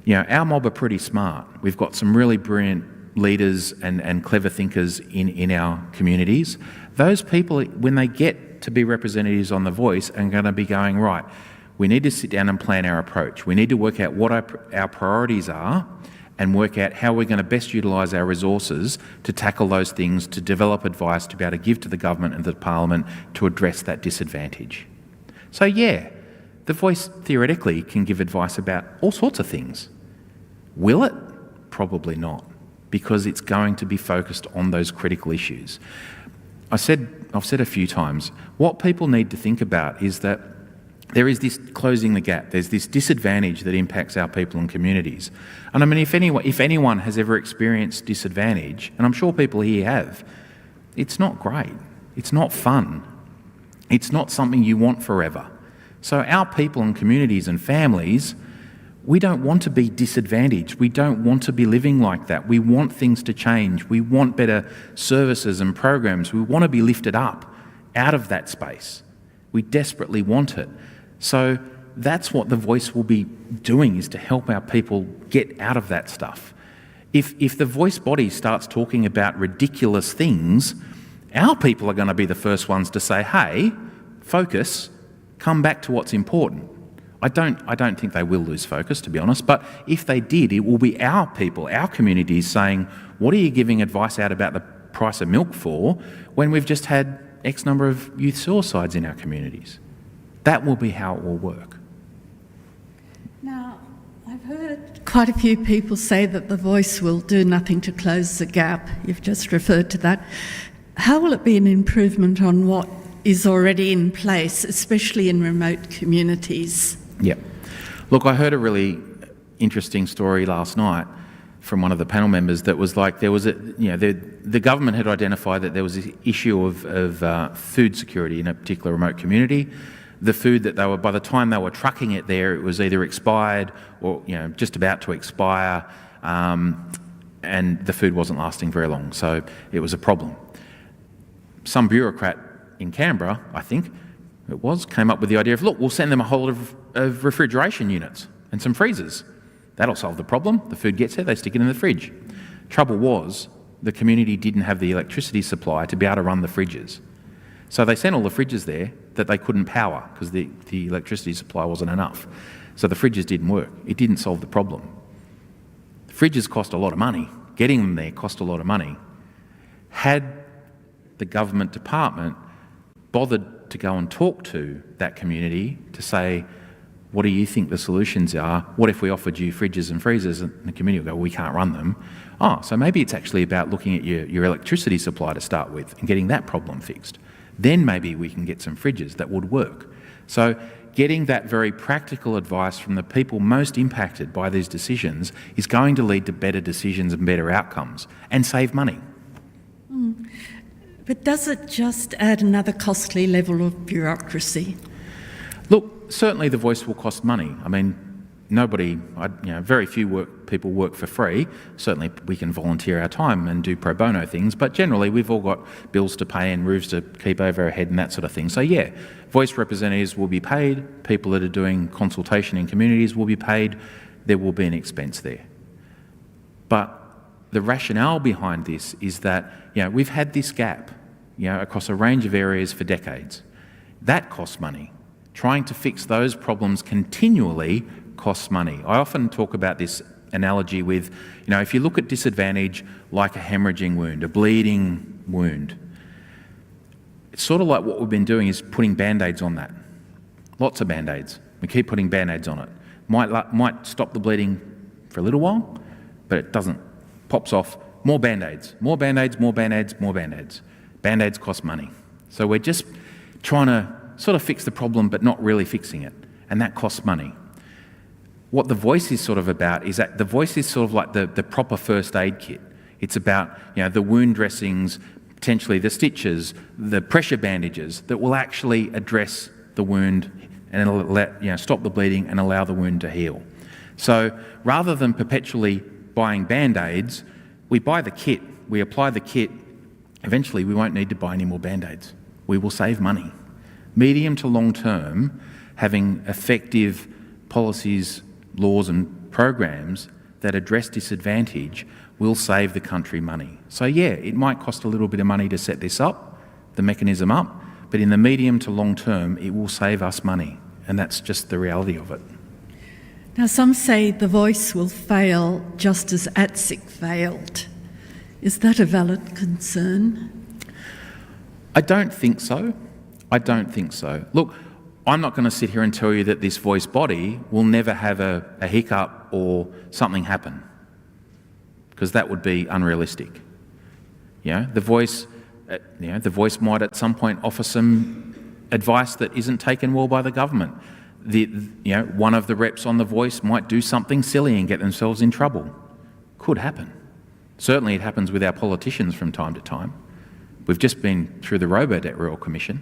Our mob are pretty smart. We've got some really brilliant leaders and clever thinkers in our communities. Those people, when they get to be representatives on The Voice, are going to be going, right, we need to sit down and plan our approach. We need to work out what our priorities are and work out how we're going to best utilise our resources to tackle those things, to develop advice, to be able to give to the government and the Parliament to address that disadvantage. So yeah, The Voice theoretically can give advice about all sorts of things. Will it? Probably not, because it's going to be focused on those critical issues. I've said a few times, what people need to think about is that there is this closing the gap. There's this disadvantage that impacts our people and communities. And I mean, if anyone has ever experienced disadvantage, and I'm sure people here have, it's not great. It's not fun. It's not something you want forever. So our people and communities and families, we don't want to be disadvantaged. We don't want to be living like that. We want things to change. We want better services and programs. We want to be lifted up out of that space. We desperately want it. So that's what The Voice will be doing, is to help our people get out of that stuff. If the Voice body starts talking about ridiculous things, our people are going to be the first ones to say, hey, focus, come back to what's important. I don't think they will lose focus, to be honest, but if they did, it will be our people, our communities saying, what are you giving advice out about the price of milk for when we've just had X number of youth suicides in our communities? That will be how it will work. Now, I've heard quite a few people say that The Voice will do nothing to close the gap. You've just referred to that. How will it be an improvement on what is already in place, especially in remote communities? Yeah. Look, I heard a really interesting story last night from one of the panel members that was like, there was the government had identified that there was this issue of food security in a particular remote community. The food that by the time they were trucking it there, it was either expired or just about to expire, and the food wasn't lasting very long, so it was a problem. Some bureaucrat in Canberra, I think it was, came up with the idea of, look, we'll send them a whole lot of refrigeration units and some freezers. That'll solve the problem. The food gets there, they stick it in the fridge. Trouble was, the community didn't have the electricity supply to be able to run the fridges. So they sent all the fridges there that they couldn't power because the electricity supply wasn't enough. So the fridges didn't work. It didn't solve the problem. The fridges cost a lot of money. Getting them there cost a lot of money. Had the government department bothered to go and talk to that community to say, what do you think the solutions are? What if we offered you fridges and freezers? And the community will go, well, we can't run them. Oh, so maybe it's actually about looking at your electricity supply to start with and getting that problem fixed. Then maybe we can get some fridges that would work. So getting that very practical advice from the people most impacted by these decisions is going to lead to better decisions and better outcomes and save money. But does it just add another costly level of bureaucracy? Look, certainly The Voice will cost money. I mean, very few people work for free. Certainly we can volunteer our time and do pro bono things, but generally we've all got bills to pay and roofs to keep over our head and that sort of thing. So yeah, Voice representatives will be paid, people that are doing consultation in communities will be paid, there will be an expense there. But the rationale behind this is that we've had this gap across a range of areas for decades. That costs money. Trying to fix those problems continually costs money. I often talk about this analogy with, if you look at disadvantage like a hemorrhaging wound, a bleeding wound, it's sort of like what we've been doing is putting Band-Aids on that. Lots of Band-Aids. We keep putting Band-Aids on it. Might stop the bleeding for a little while, but it doesn't. Pops off. More Band-Aids. More Band-Aids, more Band-Aids, more Band-Aids. Band-Aids cost money. So we're just trying to sort of fix the problem but not really fixing it, and that costs money. What The Voice is sort of about is that The Voice is sort of like the proper first aid kit. It's about, the wound dressings, potentially the stitches, the pressure bandages that will actually address the wound and stop the bleeding and allow the wound to heal. So rather than perpetually buying Band-Aids, we buy the kit, we apply the kit. Eventually we won't need to buy any more Band-Aids. We will save money. Medium to long term, having effective policies, laws and programs that address disadvantage will save the country money. So yeah, it might cost a little bit of money to set this up, the mechanism up, but in the medium to long term, it will save us money. And that's just the reality of it. Now, some say the voice will fail just as ATSIC failed. Is that a valid concern? I don't think so. Look, I'm not going to sit here and tell you that this voice body will never have a hiccup or something happen, because that would be unrealistic. The voice might at some point offer some advice that isn't taken well by the government. One of the reps on the voice might do something silly and get themselves in trouble. Could happen. Certainly it happens with our politicians from time to time. We've just been through the Robo-Debt Royal Commission.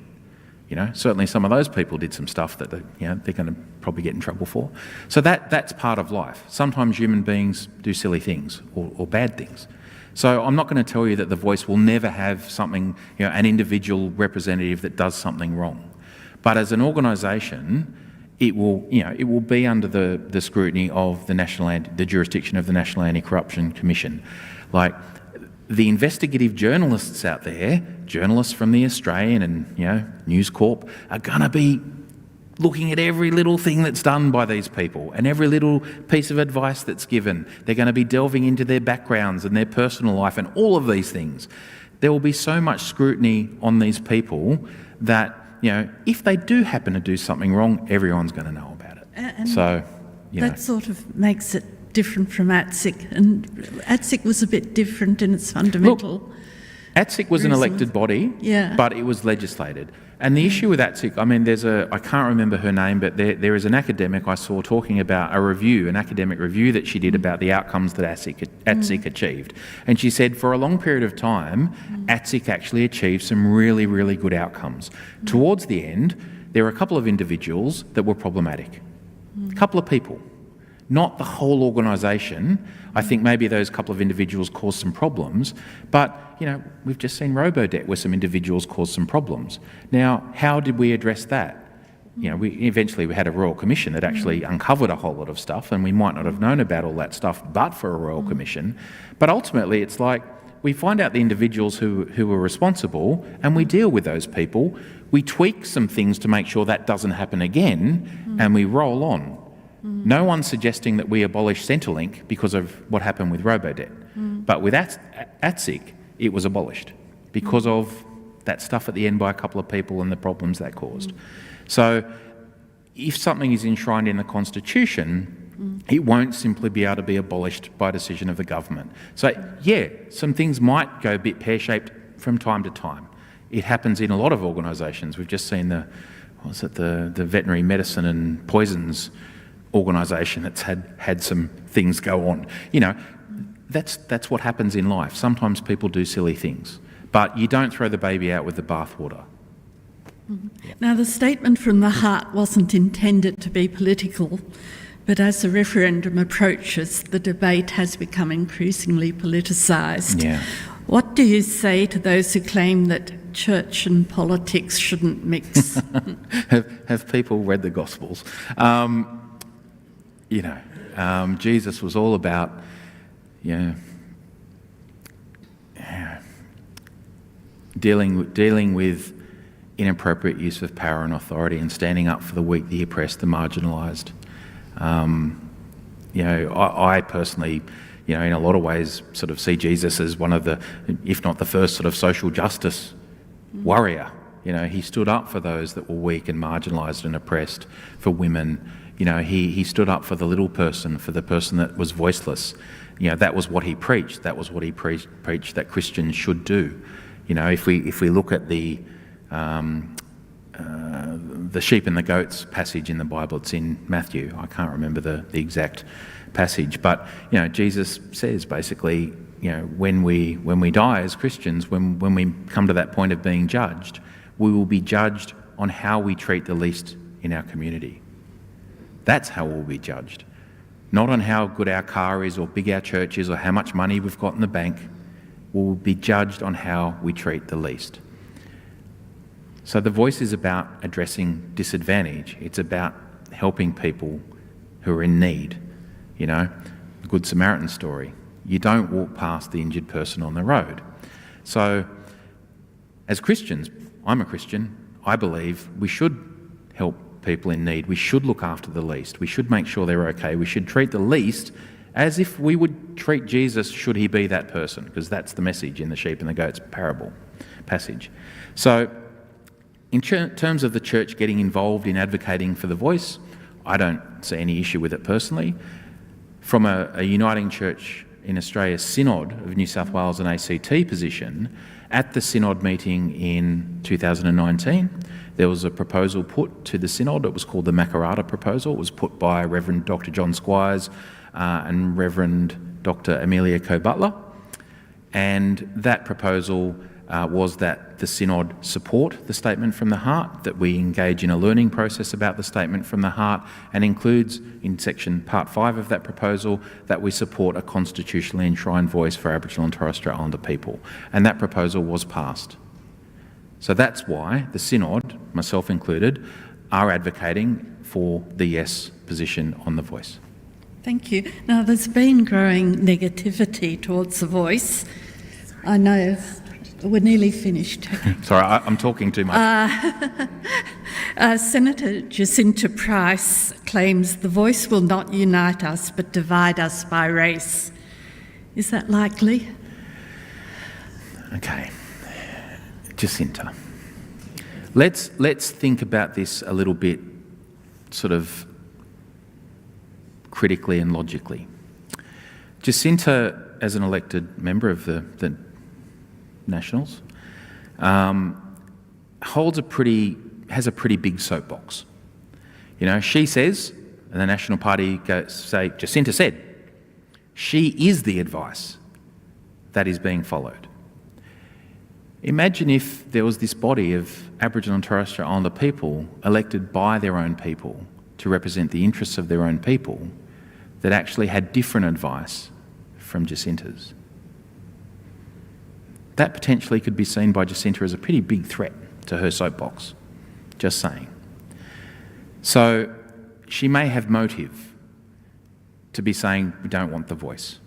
Certainly some of those people did some stuff that they're going to probably get in trouble for. So that's part of life. Sometimes human beings do silly things or bad things. So I'm not going to tell you that the voice will never have something, an individual representative that does something wrong. But as an organisation, it will be under the scrutiny of the jurisdiction of the National Anti-Corruption Commission. Like, the investigative journalists out there, journalists from the Australian and News Corp, are going to be looking at every little thing that's done by these people and every little piece of advice that's given. They're going to be delving into their backgrounds and their personal life and all of these things. There will be so much scrutiny on these people that, if they do happen to do something wrong, everyone's going to know about it. And that sort of makes it different from ATSIC, and ATSIC was a bit different in its fundamental. Look, ATSIC was an elected body, but it was legislated. And the issue with ATSIC, I can't remember her name, but there is an academic I saw talking about an academic review that she did about the outcomes that ATSIC achieved. And she said for a long period of time, ATSIC actually achieved some really, really good outcomes. Towards the end, there were a couple of individuals that were problematic. A couple of people. Not the whole organisation. I think maybe those couple of individuals caused some problems, but we've just seen Robo-Debt where some individuals caused some problems. Now, how did we address that? We eventually had a Royal Commission that actually uncovered a whole lot of stuff, and we might not have known about all that stuff but for a Royal Commission. But ultimately, it's like we find out the individuals who were responsible, and we deal with those people. We tweak some things to make sure that doesn't happen again, and we roll on. No one's suggesting that we abolish Centrelink because of what happened with Robo-Debt. But with ATSIC, it was abolished because of that stuff at the end by a couple of people and the problems that caused. So if something is enshrined in the Constitution, it won't simply be able to be abolished by decision of the government. So yeah, some things might go a bit pear-shaped from time to time. It happens in a lot of organisations. We've just seen the veterinary medicine and poisons organisation that's had some things go on. That's what happens in life. Sometimes people do silly things, but you don't throw the baby out with the bathwater. Now, the statement from the heart wasn't intended to be political, but as the referendum approaches, the debate has become increasingly politicised. Yeah. What do you say to those who claim that church and politics shouldn't mix? Have people read the Gospels? Jesus was all about, dealing with inappropriate use of power and authority and standing up for the weak, the oppressed, the marginalised. I personally, in a lot of ways, sort of see Jesus as one of the, if not the first, sort of social justice warrior. He stood up for those that were weak and marginalised and oppressed, for women. He stood up for the little person, for the person that was voiceless. That was what he preached. That was what he preached that Christians should do. If we look at the sheep and the goats passage in the Bible, it's in Matthew. I can't remember the exact passage, but Jesus says basically, when we die as Christians, when we come to that point of being judged, we will be judged on how we treat the least in our community. That's how we'll be judged. Not on how good our car is or big our church is or how much money we've got in the bank. We'll be judged on how we treat the least. So the voice is about addressing disadvantage. It's about helping people who are in need. The Good Samaritan story. You don't walk past the injured person on the road. So as Christians, I'm a Christian, I believe we should help people in need. We should look after the least. We should make sure they're okay. We should treat the least as if we would treat Jesus should he be that person, because that's the message in the sheep and the goats passage. So in terms of the church getting involved in advocating for the voice, I don't see any issue with it personally. From a Uniting Church in Australia Synod of New South Wales and ACT position, at the Synod meeting in 2019, there was a proposal put to the Synod. It was called the Makarrata proposal. It was put by Reverend Dr. John Squires and Reverend Dr. Amelia Coe-Butler. And that proposal was that the Synod support the Statement from the Heart, that we engage in a learning process about the Statement from the Heart, and includes in section part 5 of that proposal that we support a constitutionally enshrined voice for Aboriginal and Torres Strait Islander people. And that proposal was passed. So that's why the Synod, myself included, are advocating for the yes position on the voice. Thank you. Now, there's been growing negativity towards the voice. I know. We're nearly finished. Sorry, I'm talking too much. Senator Jacinta Price claims the voice will not unite us but divide us by race. Is that likely? Okay. Jacinta. Let's think about this a little bit sort of critically and logically. Jacinta, as an elected member of the Nationals, has a pretty big soapbox. She says, and the National Party say, Jacinta said, she is the advice that is being followed. Imagine if there was this body of Aboriginal and Torres Strait Islander people elected by their own people to represent the interests of their own people that actually had different advice from Jacinta's. That potentially could be seen by Jacinta as a pretty big threat to her soapbox, just saying. So she may have motive to be saying we don't want the voice.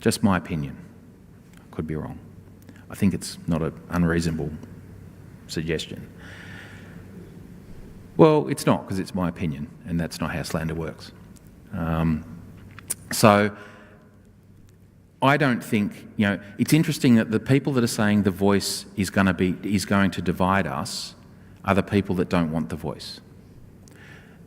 Just my opinion. I could be wrong. I think it's not an unreasonable suggestion. Well, it's not, because it's my opinion, and that's not how slander works. So I don't think, it's interesting that the people that are saying the voice is going to divide us are the people that don't want the voice.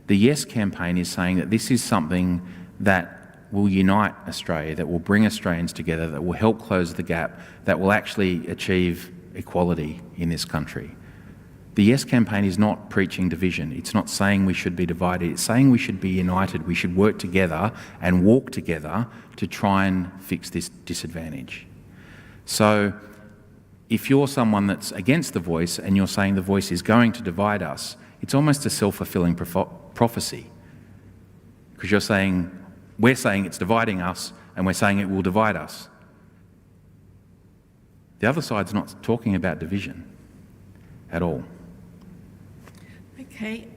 The Yes campaign is saying that this is something that will unite Australia, that will bring Australians together, that will help close the gap, that will actually achieve equality in this country. The Yes campaign is not preaching division. It's not saying we should be divided. It's saying we should be united. We should work together and walk together to try and fix this disadvantage. So if you're someone that's against the voice and you're saying the voice is going to divide us, it's almost a self-fulfilling prophecy. Because we're saying it's dividing us and we're saying it will divide us. The other side's not talking about division at all. Okay,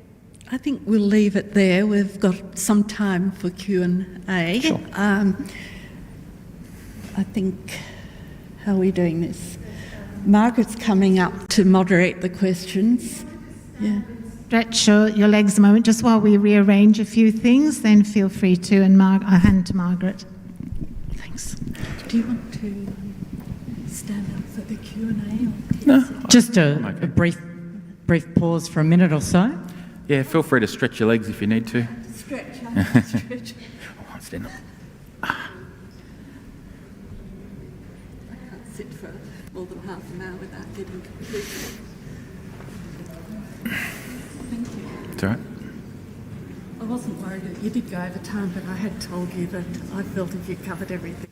I think we'll leave it there. We've got some time for Q&A. Sure. I think, how are we doing this? Margaret's coming up to moderate the questions. Yeah. Stretch your legs a moment, just while we rearrange a few things, then feel free to, and I'll hand to Margaret. Thanks. Do you want to stand up for the Q&A? No. Just a brief pause for a minute or so. Yeah, feel free to stretch your legs if you need to. Stretch, stretch. Oh, stand up. I can't sit for more than half an hour without getting completely. Thank you. It's all right. I wasn't worried that you did go over time, but I had told you that I felt if you covered everything.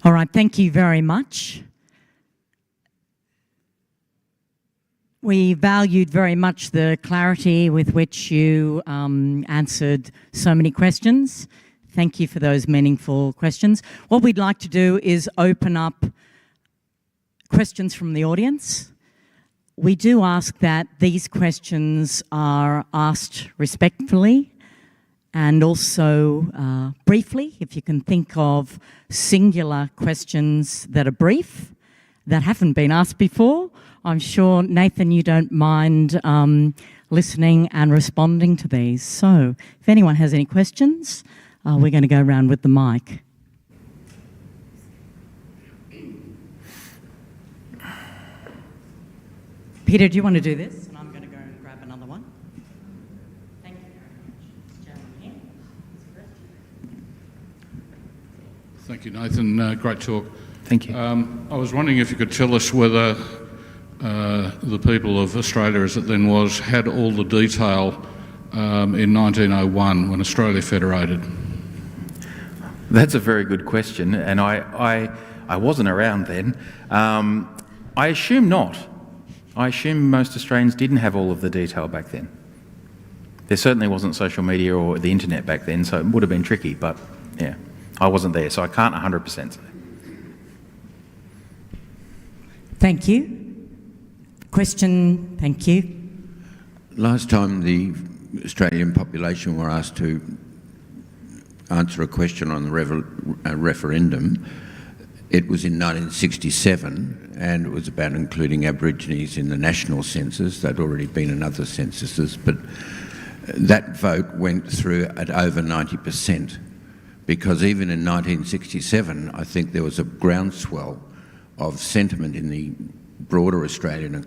All right, thank you very much. We valued very much the clarity with which you answered so many questions. Thank you for those meaningful questions. What we'd like to do is open up questions from the audience. We do ask that these questions are asked respectfully and also briefly, if you can think of singular questions that are brief, that haven't been asked before. I'm sure, Nathan, you don't mind listening and responding to these. So if anyone has any questions, we're going to go around with the mic. Peter, do you want to do this? And I'm going to go and grab another one. Thank you very much. Gentleman here. Thank you, Nathan. Great talk. Thank you. I was wondering if you could tell us whether the people of Australia, as it then was, had all the detail in 1901 when Australia federated. That's a very good question, and I wasn't around then. I assume not. I assume most Australians didn't have all of the detail back then. There certainly wasn't social media or the internet back then, so it would have been tricky, but yeah, I wasn't there, so I can't 100% say. Thank you. Question, thank you. Last time the Australian population were asked to answer a question on the referendum, it was in 1967, and it was about including Aborigines in the national census. There'd already been in other censuses, but that vote went through at over 90%, because even in 1967, I think there was a groundswell of sentiment in the broader Australian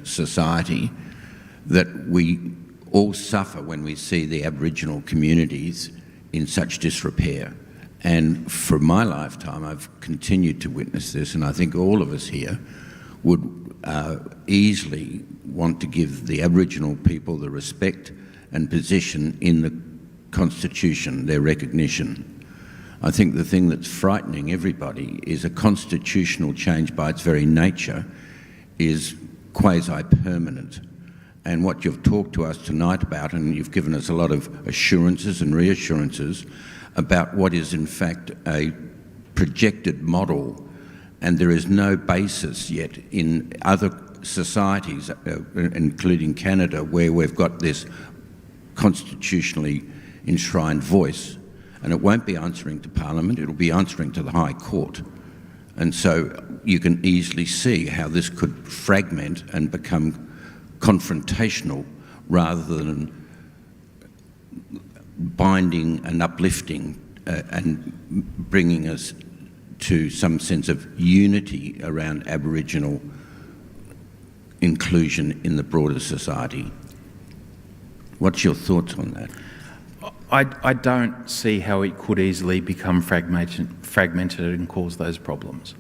society that we all suffer when we see the Aboriginal communities in such disrepair. And for my lifetime, I've continued to witness this, and I think all of us here would easily want to give the Aboriginal people the respect and position in the Constitution, their recognition. I think the thing that's frightening everybody is a constitutional change by its very nature is quasi-permanent. And what you've talked to us tonight about, and you've given us a lot of assurances and reassurances about what is in fact a projected model, and there is no basis yet in other societies, including Canada, where we've got this constitutionally enshrined voice, and it won't be answering to Parliament, it'll be answering to the High Court. And so you can easily see how this could fragment and become confrontational rather than binding and uplifting and bringing us to some sense of unity around Aboriginal inclusion in the broader society. What's your thoughts on that? I don't see how it could easily become fragmented and cause those problems.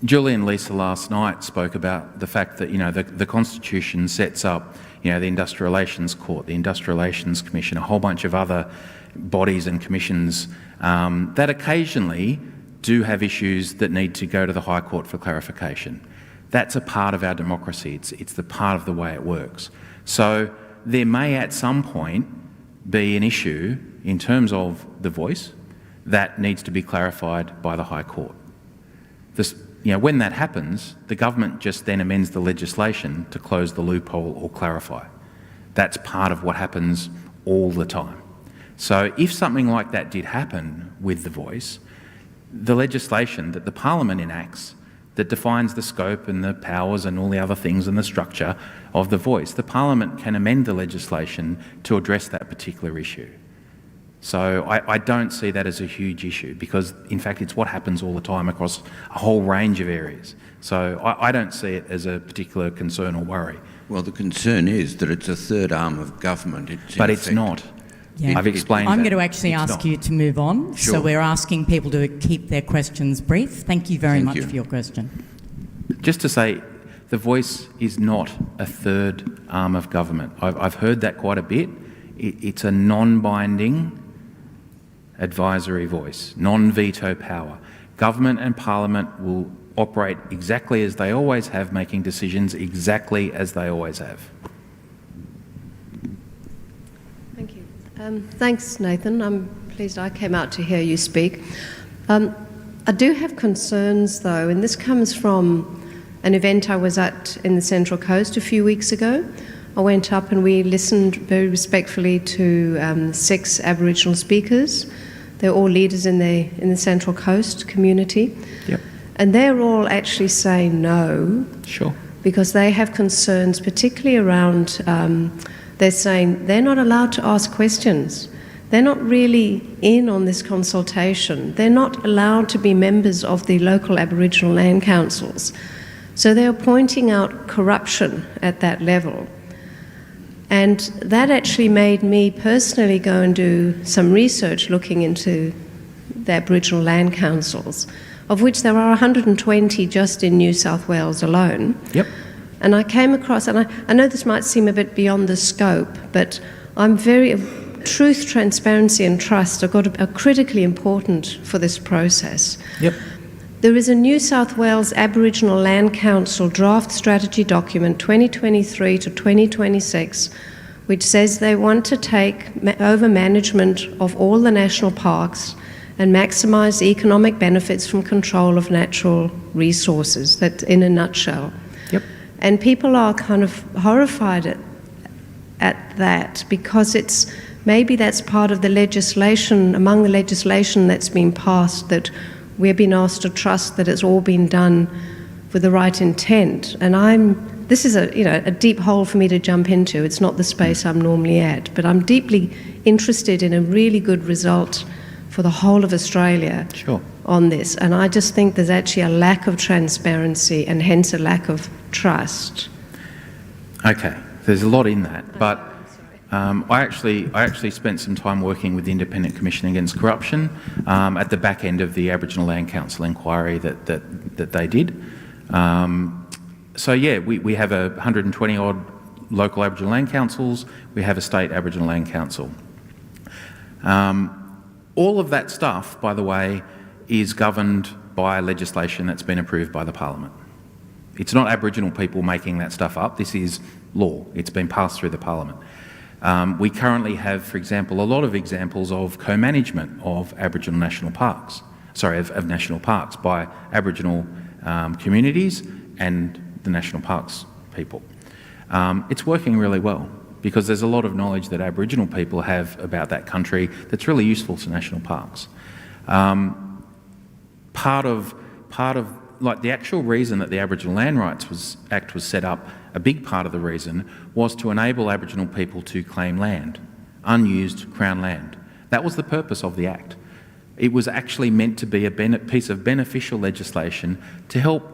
Julie and Lisa last night spoke about the fact that, the Constitution sets up, the Industrial Relations Court, the Industrial Relations Commission, a whole bunch of other bodies and commissions that occasionally do have issues that need to go to the High Court for clarification. That's a part of our democracy. It's the part of the way it works. So there may at some point be an issue in terms of the voice that needs to be clarified by the High Court. When that happens, the government just then amends the legislation to close the loophole or clarify. That's part of what happens all the time. So if something like that did happen with the voice, the legislation that the Parliament enacts that defines the scope and the powers and all the other things and the structure of the voice, the Parliament can amend the legislation to address that particular issue. So I don't see that as a huge issue because, in fact, it's what happens all the time across a whole range of areas. So I don't see it as a particular concern or worry. Well, the concern is that it's a third arm of government. It's not. Yeah. I've explained I'm that. going to actually ask you to move on. Sure. So we're asking people to keep their questions brief. Thank you very much for your question. Just to say, the voice is not a third arm of government. I've heard that quite a bit. It's a non-binding advisory voice, non-veto power. Government and Parliament will operate exactly as they always have, making decisions exactly as they always have. Thank you. Thanks, Nathan. I'm pleased I came out to hear you speak. I do have concerns, though, and this comes from an event I was at in the Central Coast a few weeks ago. I went up and we listened very respectfully to 6 Aboriginal speakers. They're all leaders in the Central Coast community. Yep. And they're all actually saying no. Sure. Because they have concerns, particularly around, they're saying they're not allowed to ask questions. They're not really in on this consultation. They're not allowed to be members of the local Aboriginal land councils. So they're pointing out corruption at that level. And that actually made me personally go and do some research looking into the Aboriginal land councils, of which there are 120 just in New South Wales alone. Yep. And I came across, and I know this might seem a bit beyond the scope, but I'm truth, transparency and trust are critically important for this process. Yep. There is a New South Wales Aboriginal Land Council draft strategy document 2023 to 2026, which says they want to take over management of all the national parks and maximise economic benefits from control of natural resources. That, in a nutshell. Yep. And people are kind of horrified at that, because maybe that's part of the legislation, among the legislation that's been passed, that we're being asked to trust that it's all been done with the right intent. And this is a deep hole for me to jump into. It's not the space I'm normally at, but I'm deeply interested in a really good result for the whole of Australia. Sure. On this. And I just think there's actually a lack of transparency and hence a lack of trust. Okay, there's a lot in that, but I actually spent some time working with the Independent Commission Against Corruption at the back end of the Aboriginal Land Council inquiry that they did. So yeah, we have 120 odd local Aboriginal land councils. We have a state Aboriginal land council. All of that stuff, by the way, is governed by legislation that's been approved by the Parliament. It's not Aboriginal people making that stuff up. This is law. It's been passed through the Parliament. We currently have, for example, a lot of examples of co-management of Aboriginal national parks, of national parks by Aboriginal communities and the national parks people. It's working really well, because there's a lot of knowledge that Aboriginal people have about that country that's really useful to national parks. Part of like the actual reason that the Aboriginal Land Rights Act was set up, a big part of the reason was to enable Aboriginal people to claim land, unused Crown land. That was the purpose of the Act. It was actually meant to be a piece of beneficial legislation to help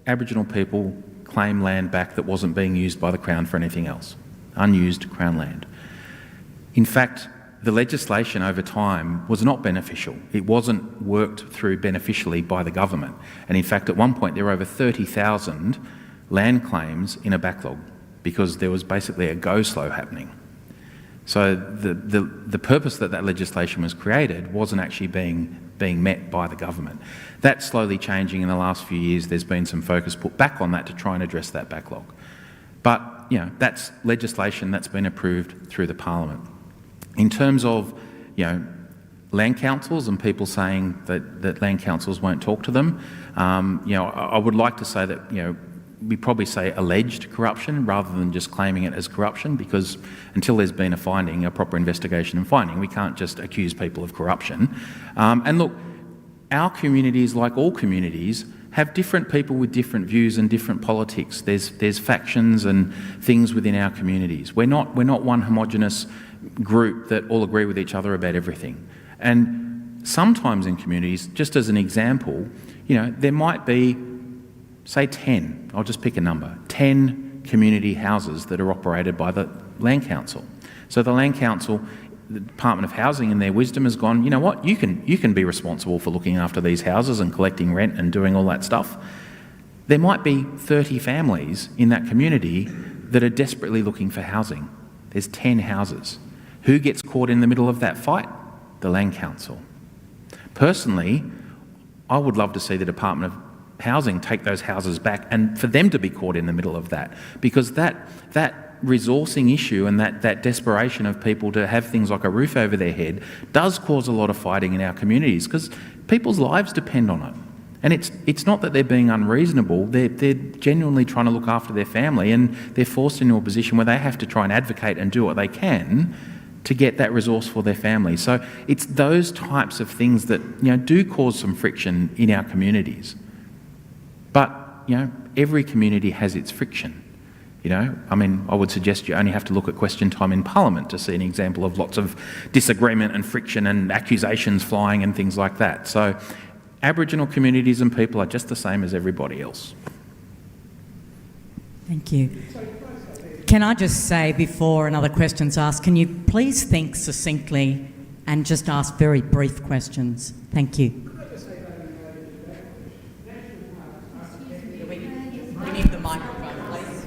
Aboriginal people claim land back that wasn't being used by the Crown for anything else, unused Crown land. In fact, the legislation over time was not beneficial. It wasn't worked through beneficially by the government. And in fact, at one point there were over 30,000 land claims in a backlog, because there was basically a go-slow happening. So the purpose that legislation was created wasn't actually being met by the government. That's slowly changing in the last few years. There's been some focus put back on that to try and address that backlog. But, that's legislation that's been approved through the Parliament. In terms of, land councils and people saying that land councils won't talk to them, I would like to say that, we probably say alleged corruption rather than just claiming it as corruption, because until there's been a proper investigation and finding, we can't just accuse people of corruption. And look, our communities, like all communities, have different people with different views and different politics. There's factions and things within our communities. We're not one homogenous group that all agree with each other about everything. And sometimes in communities, just as an example, there might be, say 10, I'll just pick a number, 10 community houses that are operated by the Land Council. So the Land Council, the Department of Housing in their wisdom has gone, you know what, you can be responsible for looking after these houses and collecting rent and doing all that stuff. There might be 30 families in that community that are desperately looking for housing. There's 10 houses. Who gets caught in the middle of that fight? The Land Council. Personally, I would love to see the Department of Housing take those houses back and for them to be caught in the middle of that, because that resourcing issue and that desperation of people to have things like a roof over their head does cause a lot of fighting in our communities, because people's lives depend on it. And it's not that they're being unreasonable, they're genuinely trying to look after their family, and they're forced into a position where they have to try and advocate and do what they can to get that resource for their family. So it's those types of things that, you know, do cause some friction in our communities. But, you know, every community has its friction. You know, I mean, I would suggest you only have to look at question time in Parliament to see an example of lots of disagreement and friction and accusations flying and things like that. So Aboriginal communities and people are just the same as everybody else. Thank you. Can I just say, before another question's asked, can you please think succinctly and just ask very brief questions? Thank you. We need the microphone, please.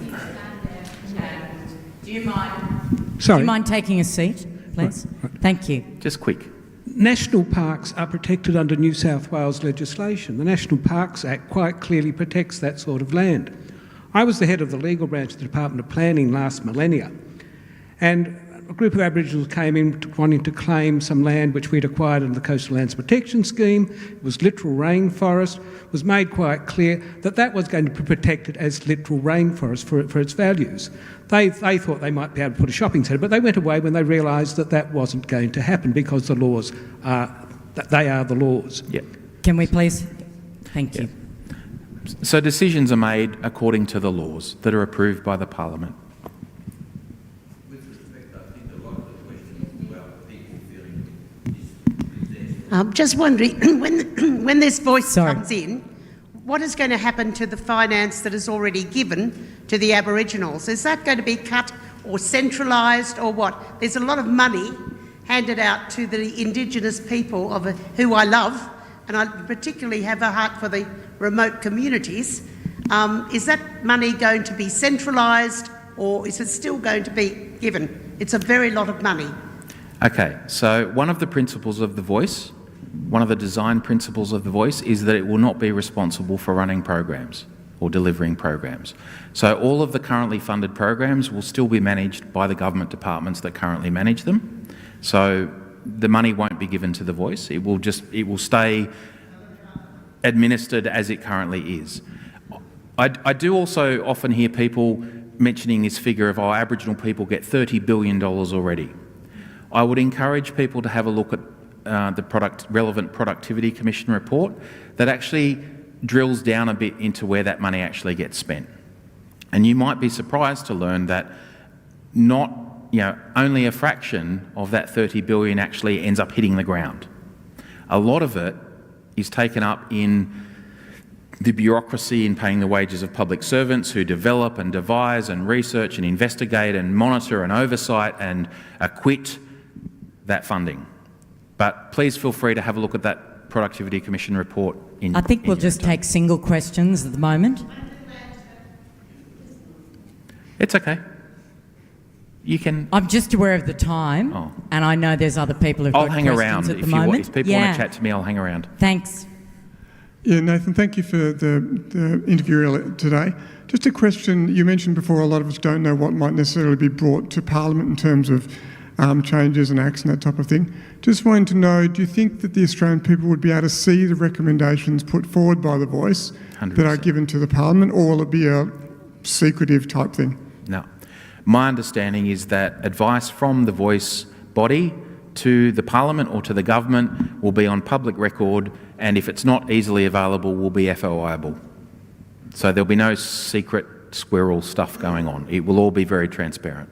And do you mind taking a seat, please? Right. Thank you. Just quick. National parks are protected under New South Wales legislation. The National Parks Act quite clearly protects that sort of land. I was the head of the legal branch of the Department of Planning last millennia, and a group of Aboriginals came in wanting to claim some land which we'd acquired under the Coastal Lands Protection Scheme. It was literal rainforest. It was made quite clear that that was going to be protected as literal rainforest for its values. They thought they might be able to put a shopping centre, but they went away when they realised that that wasn't going to happen, because the laws they are the laws. Yeah. Can we please? Thank you. So decisions are made according to the laws that are approved by the Parliament. I'm just wondering, when this voice comes in, what is going to happen to the finance that is already given to the Aboriginals? Is that going to be cut or centralised or what? There's a lot of money handed out to the Indigenous people who I love, and I particularly have a heart for the remote communities. Is that money going to be centralised, or is it still going to be given? It's a very lot of money. Okay, so one of the principles of the Voice, one of the design principles of the Voice, is that it will not be responsible for running programs or delivering programs. So all of the currently funded programs will still be managed by the government departments that currently manage them. So the money won't be given to the Voice. It will stay administered as it currently is. I do also often hear people mentioning this figure of, Aboriginal people get $30 billion already. I would encourage people to have a look at the Relevant Productivity Commission report that actually drills down a bit into where that money actually gets spent. And you might be surprised to learn that only a fraction of that $30 billion actually ends up hitting the ground. A lot of it is taken up in the bureaucracy in paying the wages of public servants who develop and devise and research and investigate and monitor and oversight and acquit that funding. But please feel free to have a look at that Productivity Commission report. I think we'll just take single questions at the moment. It's okay. You can... I'm just aware of the time, and I know there's other people who've got questions at the moment. I'll hang around. If people want to chat to me, I'll hang around. Thanks. Yeah, Nathan, thank you for the interview today. Just a question, you mentioned before a lot of us don't know what might necessarily be brought to Parliament in terms of changes and acts and that type of thing. Just wanting to know, do you think that the Australian people would be able to see the recommendations put forward by the Voice 100%. That are given to the Parliament, or will it be a secretive type thing? No. My understanding is that advice from the Voice body to the Parliament or to the government will be on public record, and if it's not easily available, will be FOIable. So there'll be no secret squirrel stuff going on. It will all be very transparent.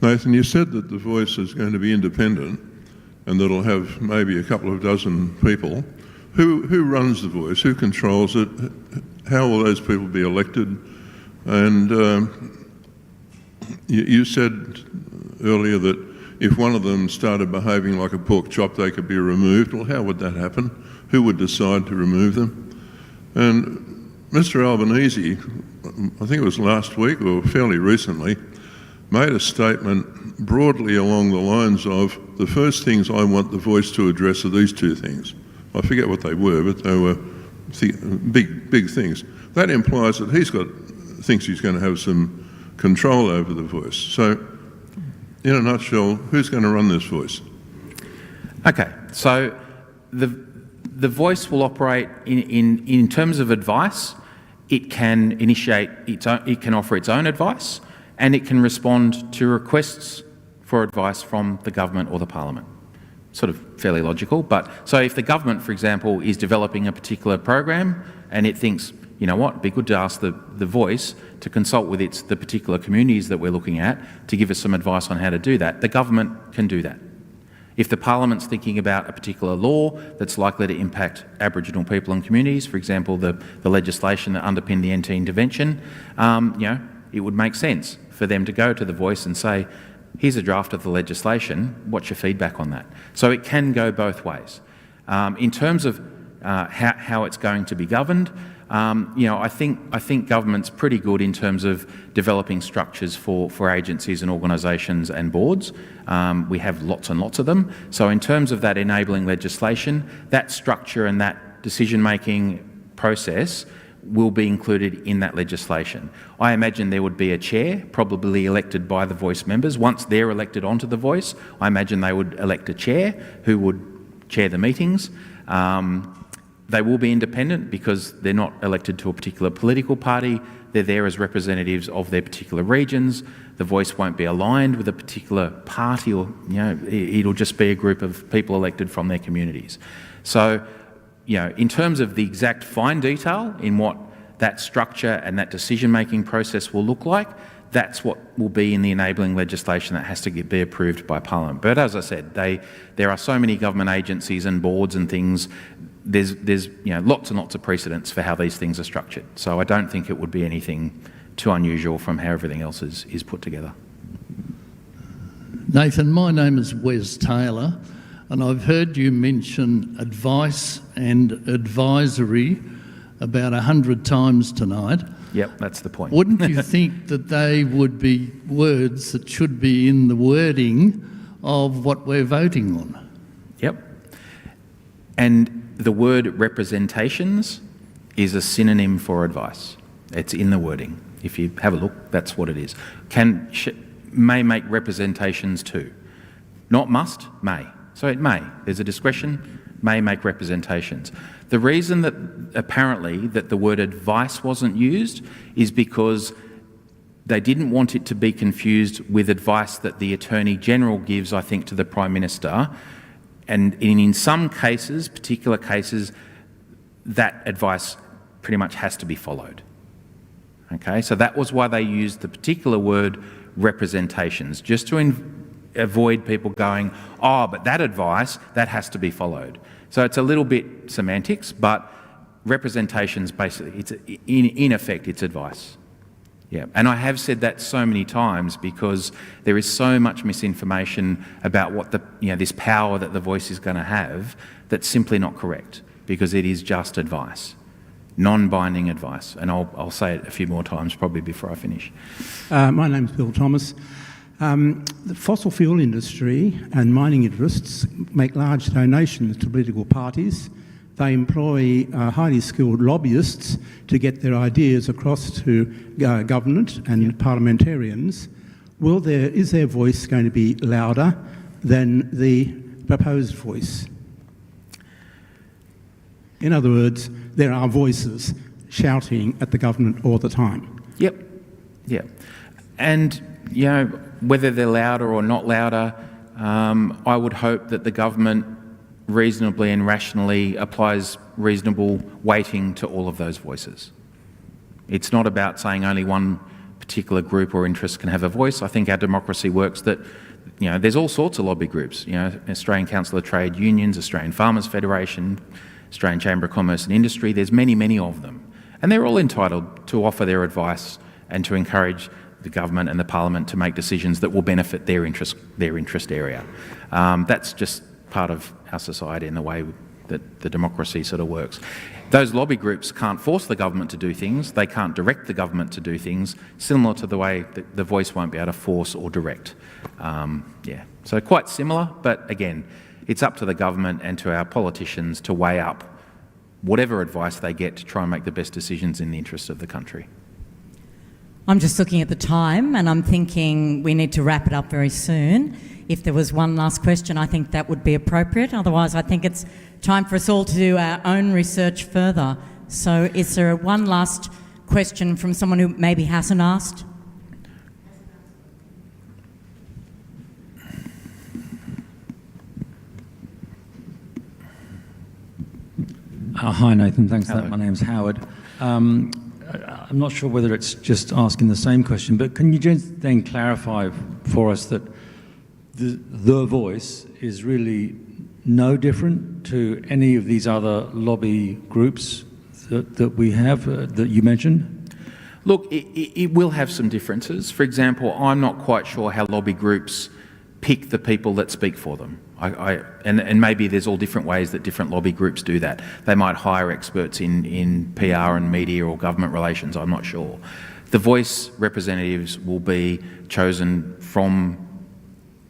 Nathan, you said that the Voice is going to be independent and that it'll have maybe a couple of dozen people. Who runs the Voice? Who controls it? How will those people be elected? And you said earlier that if one of them started behaving like a pork chop, they could be removed. Well, how would that happen? Who would decide to remove them? And Mr Albanese, I think it was last week or fairly recently, made a statement broadly along the lines of the first things I want the voice to address are these two things. I forget what they were, but they were big things. That implies that thinks he's going to have some control over the voice. So, in a nutshell, who's going to run this voice? Okay, so the voice will operate in terms of advice. It can initiate it can offer its own advice, and it can respond to requests for advice from the government or the parliament. Sort of fairly logical, but so if the government, for example, is developing a particular program and it thinks, you know what, it'd be good to ask the voice to consult with the particular communities that we're looking at to give us some advice on how to do that, the government can do that. If the parliament's thinking about a particular law that's likely to impact Aboriginal people and communities, for example, the legislation that underpinned the anti-intervention, it would make sense for them to go to the voice and say, here's a draft of the legislation, what's your feedback on that? So it can go both ways. In terms of how it's going to be governed, I think government's pretty good in terms of developing structures for agencies and organisations and boards. We have lots and lots of them. So in terms of that enabling legislation, that structure and that decision-making process will be included in that legislation. I imagine there would be a chair, probably elected by the voice members. Once they're elected onto the voice, I imagine they would elect a chair who would chair the meetings. They will be independent because they're not elected to a particular political party. They're there as representatives of their particular regions. The voice won't be aligned with a particular party, or it'll just be a group of people elected from their communities. So, in terms of the exact fine detail in what that structure and that decision-making process will look like, that's what will be in the enabling legislation that has to be approved by Parliament. But as I said, there are so many government agencies and boards and things. There's lots and lots of precedents for how these things are structured. So I don't think it would be anything too unusual from how everything else is put together. Nathan, my name is Wes Taylor, and I've heard you mention advice and advisory about 100 times tonight. Yep, that's the point. Wouldn't you think that they would be words that should be in the wording of what we're voting on? Yep. And the word representations is a synonym for advice. It's in the wording. If you have a look, that's what it is. May make representations too. Not must, may. So it may. There's a discretion, may make representations. The reason that apparently that the word advice wasn't used is because they didn't want it to be confused with advice that the Attorney General gives, I think, to the Prime Minister. And in some cases, particular cases, that advice pretty much has to be followed. Okay, so that was why they used the particular word representations, just to avoid people going, oh, but that advice, that has to be followed. So it's a little bit semantics, but representations basically, in effect, it's advice. Yeah, and I have said that so many times because there is so much misinformation about what this power that the voice is going to have that's simply not correct, because it is just advice, non-binding advice. And I'll say it a few more times probably before I finish. My name's Bill Thomas. The fossil fuel industry and mining interests make large donations to political parties. They employ highly skilled lobbyists to get their ideas across to government and parliamentarians. Is their voice going to be louder than the proposed voice? In other words, there are voices shouting at the government all the time. Yep. And, whether they're louder or not louder, I would hope that the government reasonably and rationally applies reasonable weighting to all of those voices. It's not about saying only one particular group or interest can have a voice. I think our democracy works that, there's all sorts of lobby groups, Australian Council of Trade Unions, Australian Farmers Federation, Australian Chamber of Commerce and Industry. There's many, many of them. And they're all entitled to offer their advice and to encourage the government and the parliament to make decisions that will benefit their interest area. That's just part of our society and the way that the democracy sort of works. Those lobby groups can't force the government to do things. They can't direct the government to do things, similar to the way the voice won't be able to force or direct. So quite similar, but again, it's up to the government and to our politicians to weigh up whatever advice they get to try and make the best decisions in the interest of the country. I'm just looking at the time and I'm thinking we need to wrap it up very soon. If there was one last question, I think that would be appropriate. Otherwise, I think it's time for us all to do our own research further. So is there one last question from someone who maybe hasn't asked? Hi, Nathan. Thanks for Hello. that. My name's Howard. I'm not sure whether it's just asking the same question, but can you just then clarify for us that the voice is really no different to any of these other lobby groups that we have, that you mentioned? Look, it will have some differences. For example, I'm not quite sure how lobby groups pick the people that speak for them. And maybe there's all different ways that different lobby groups do that. They might hire experts in PR and media or government relations, I'm not sure. The voice representatives will be chosen from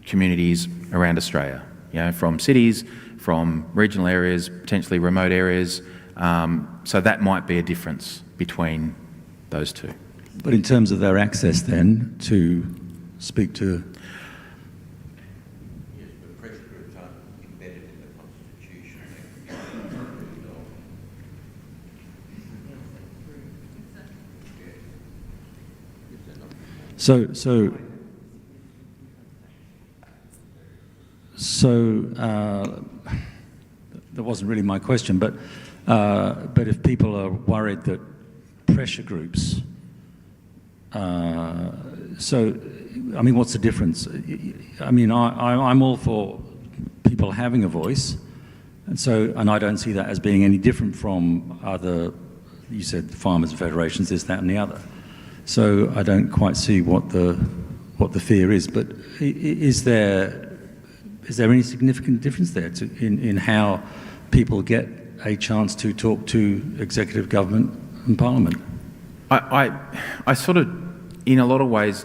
communities around Australia, from cities, from regional areas, potentially remote areas. So that might be a difference between those two. But in terms of their access then to speak to... Yes, but pressure groups aren't embedded in the Constitution. That wasn't really my question, but if people are worried that pressure groups, what's the difference? I'm all for people having a voice, and I don't see that as being any different from other, you said farmers' federations, this, that and the other. So I don't quite see what the fear is, but is there any significant difference there in how people get a chance to talk to executive government and parliament? I sort of, in a lot of ways,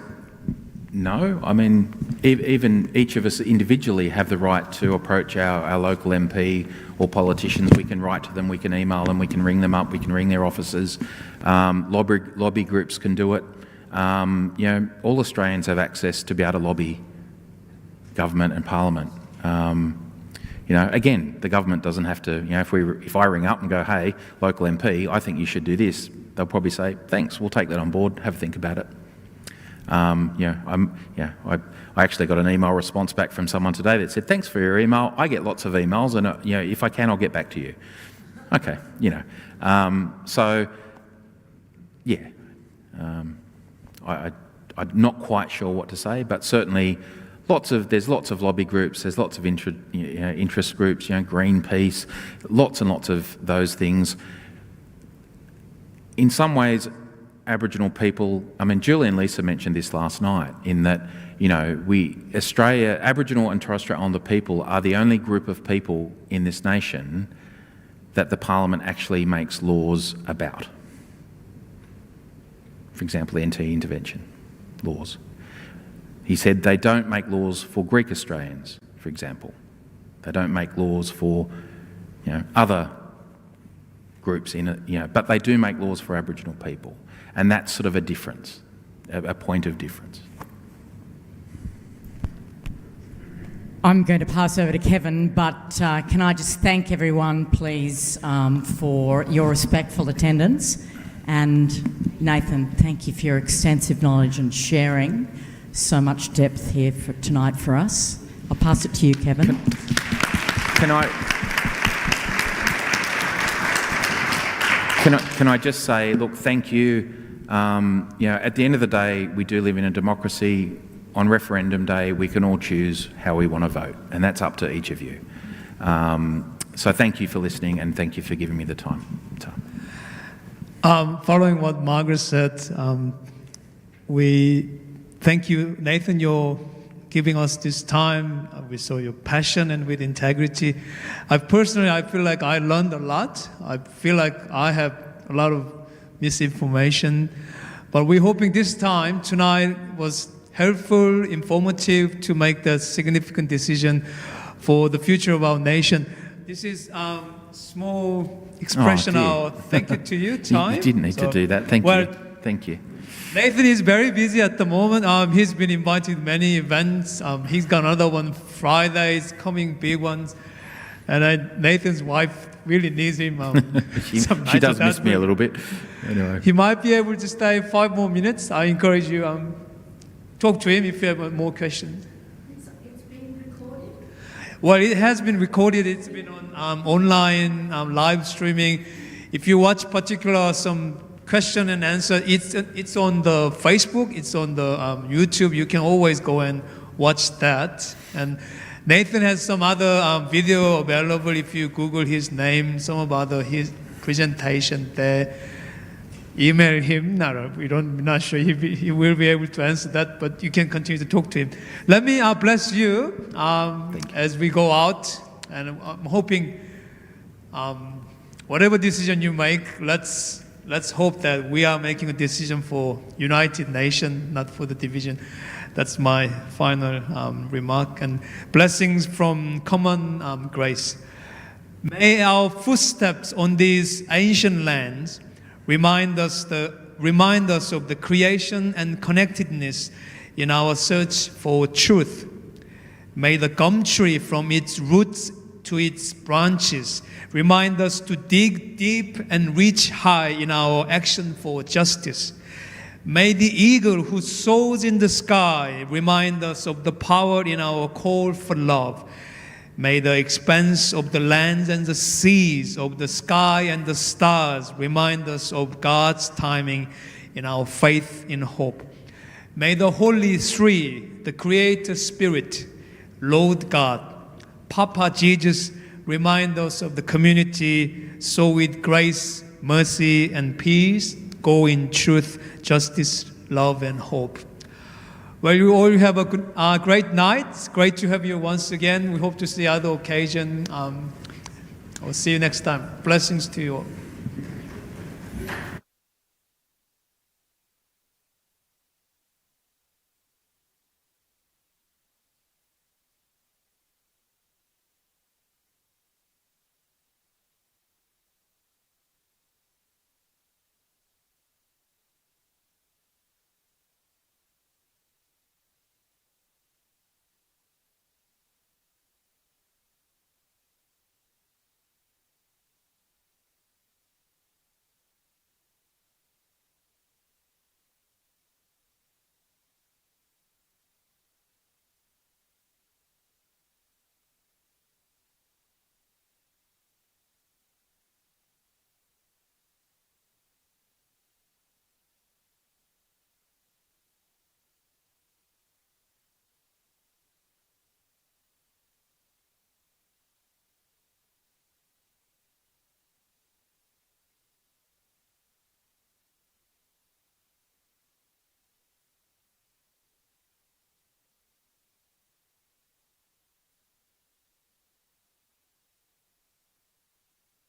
no. I mean, even each of us individually have the right to approach our local MP or politicians. We can write to them, we can email them, we can ring them up, we can ring their offices. Lobby groups can do it. All Australians have access to be able to lobby government and parliament. Again, the government doesn't have to, if I ring up and go, hey, local MP, I think you should do this, they'll probably say, thanks, we'll take that on board, have a think about it. I actually got an email response back from someone today that said, thanks for your email, I get lots of emails and, if I can, I'll get back to you. Okay, I'm not quite sure what to say, but certainly there's lots of lobby groups, there's lots of interest groups, Greenpeace, lots and lots of those things. In some ways, Aboriginal people, Julie and Lisa mentioned this last night, in that, Aboriginal and Torres Strait Islander people are the only group of people in this nation that the Parliament actually makes laws about. For example, the NT intervention laws. He said they don't make laws for Greek Australians, for example. They don't make laws for, other groups but they do make laws for Aboriginal people. And that's sort of a difference, a point of difference. I'm going to pass over to Kevin, but can I just thank everyone, please, for your respectful attendance. And Nathan, thank you for your extensive knowledge and sharing so much depth here tonight for us. I'll pass it to you, Kevin. Can I just say, look, thank you. At the end of the day, we do live in a democracy. On referendum day, we can all choose how we want to vote, and that's up to each of you. So thank you for listening, and thank you for giving me the time. Following what Margaret said, we thank you, Nathan. Your giving us this time with so your passion and with integrity. I feel like I learned a lot. I feel like I have a lot of misinformation, but we're hoping this time tonight was helpful, informative to make the significant decision for the future of our nation. This is small expression of thank you to you, time. You didn't need to do that. Thank you. Thank you. Nathan is very busy at the moment. He's been invited to many events. He's got another one Fridays, coming big ones. And Nathan's wife really needs him. She does miss me a little bit. Anyway. He might be able to stay 5 more minutes. I encourage you, talk to him if you have more questions. It's been recorded. Well, it has been recorded. It's been on online live streaming. If you watch particular some question and answer, it's on the Facebook, it's on the YouTube. You can always go and watch that. And Nathan has some other video available if you Google his name, some of his presentation there. Email him. We're not sure he will be able to answer that, but you can continue to talk to him. Let me bless you, as we go out, and I'm hoping whatever decision you make, let's hope that we are making a decision for United Nation, not for the division. That's my final remark. And blessings from common grace. May our footsteps on these ancient lands remind us of the creation and connectedness in our search for truth. May the gum tree from its roots to its branches remind us to dig deep and reach high in our action for justice. May the eagle who soars in the sky remind us of the power in our call for love. May the expanse of the lands and the seas, of the sky and the stars remind us of God's timing in our faith in hope. May the Holy Three, the Creator Spirit, Lord God, Papa Jesus, remind us of the community, so with grace, mercy, and peace, go in truth, justice, love, and hope. Well, you all have a great night. It's great to have you once again. We hope to see other occasion. I'll see you next time. Blessings to you all.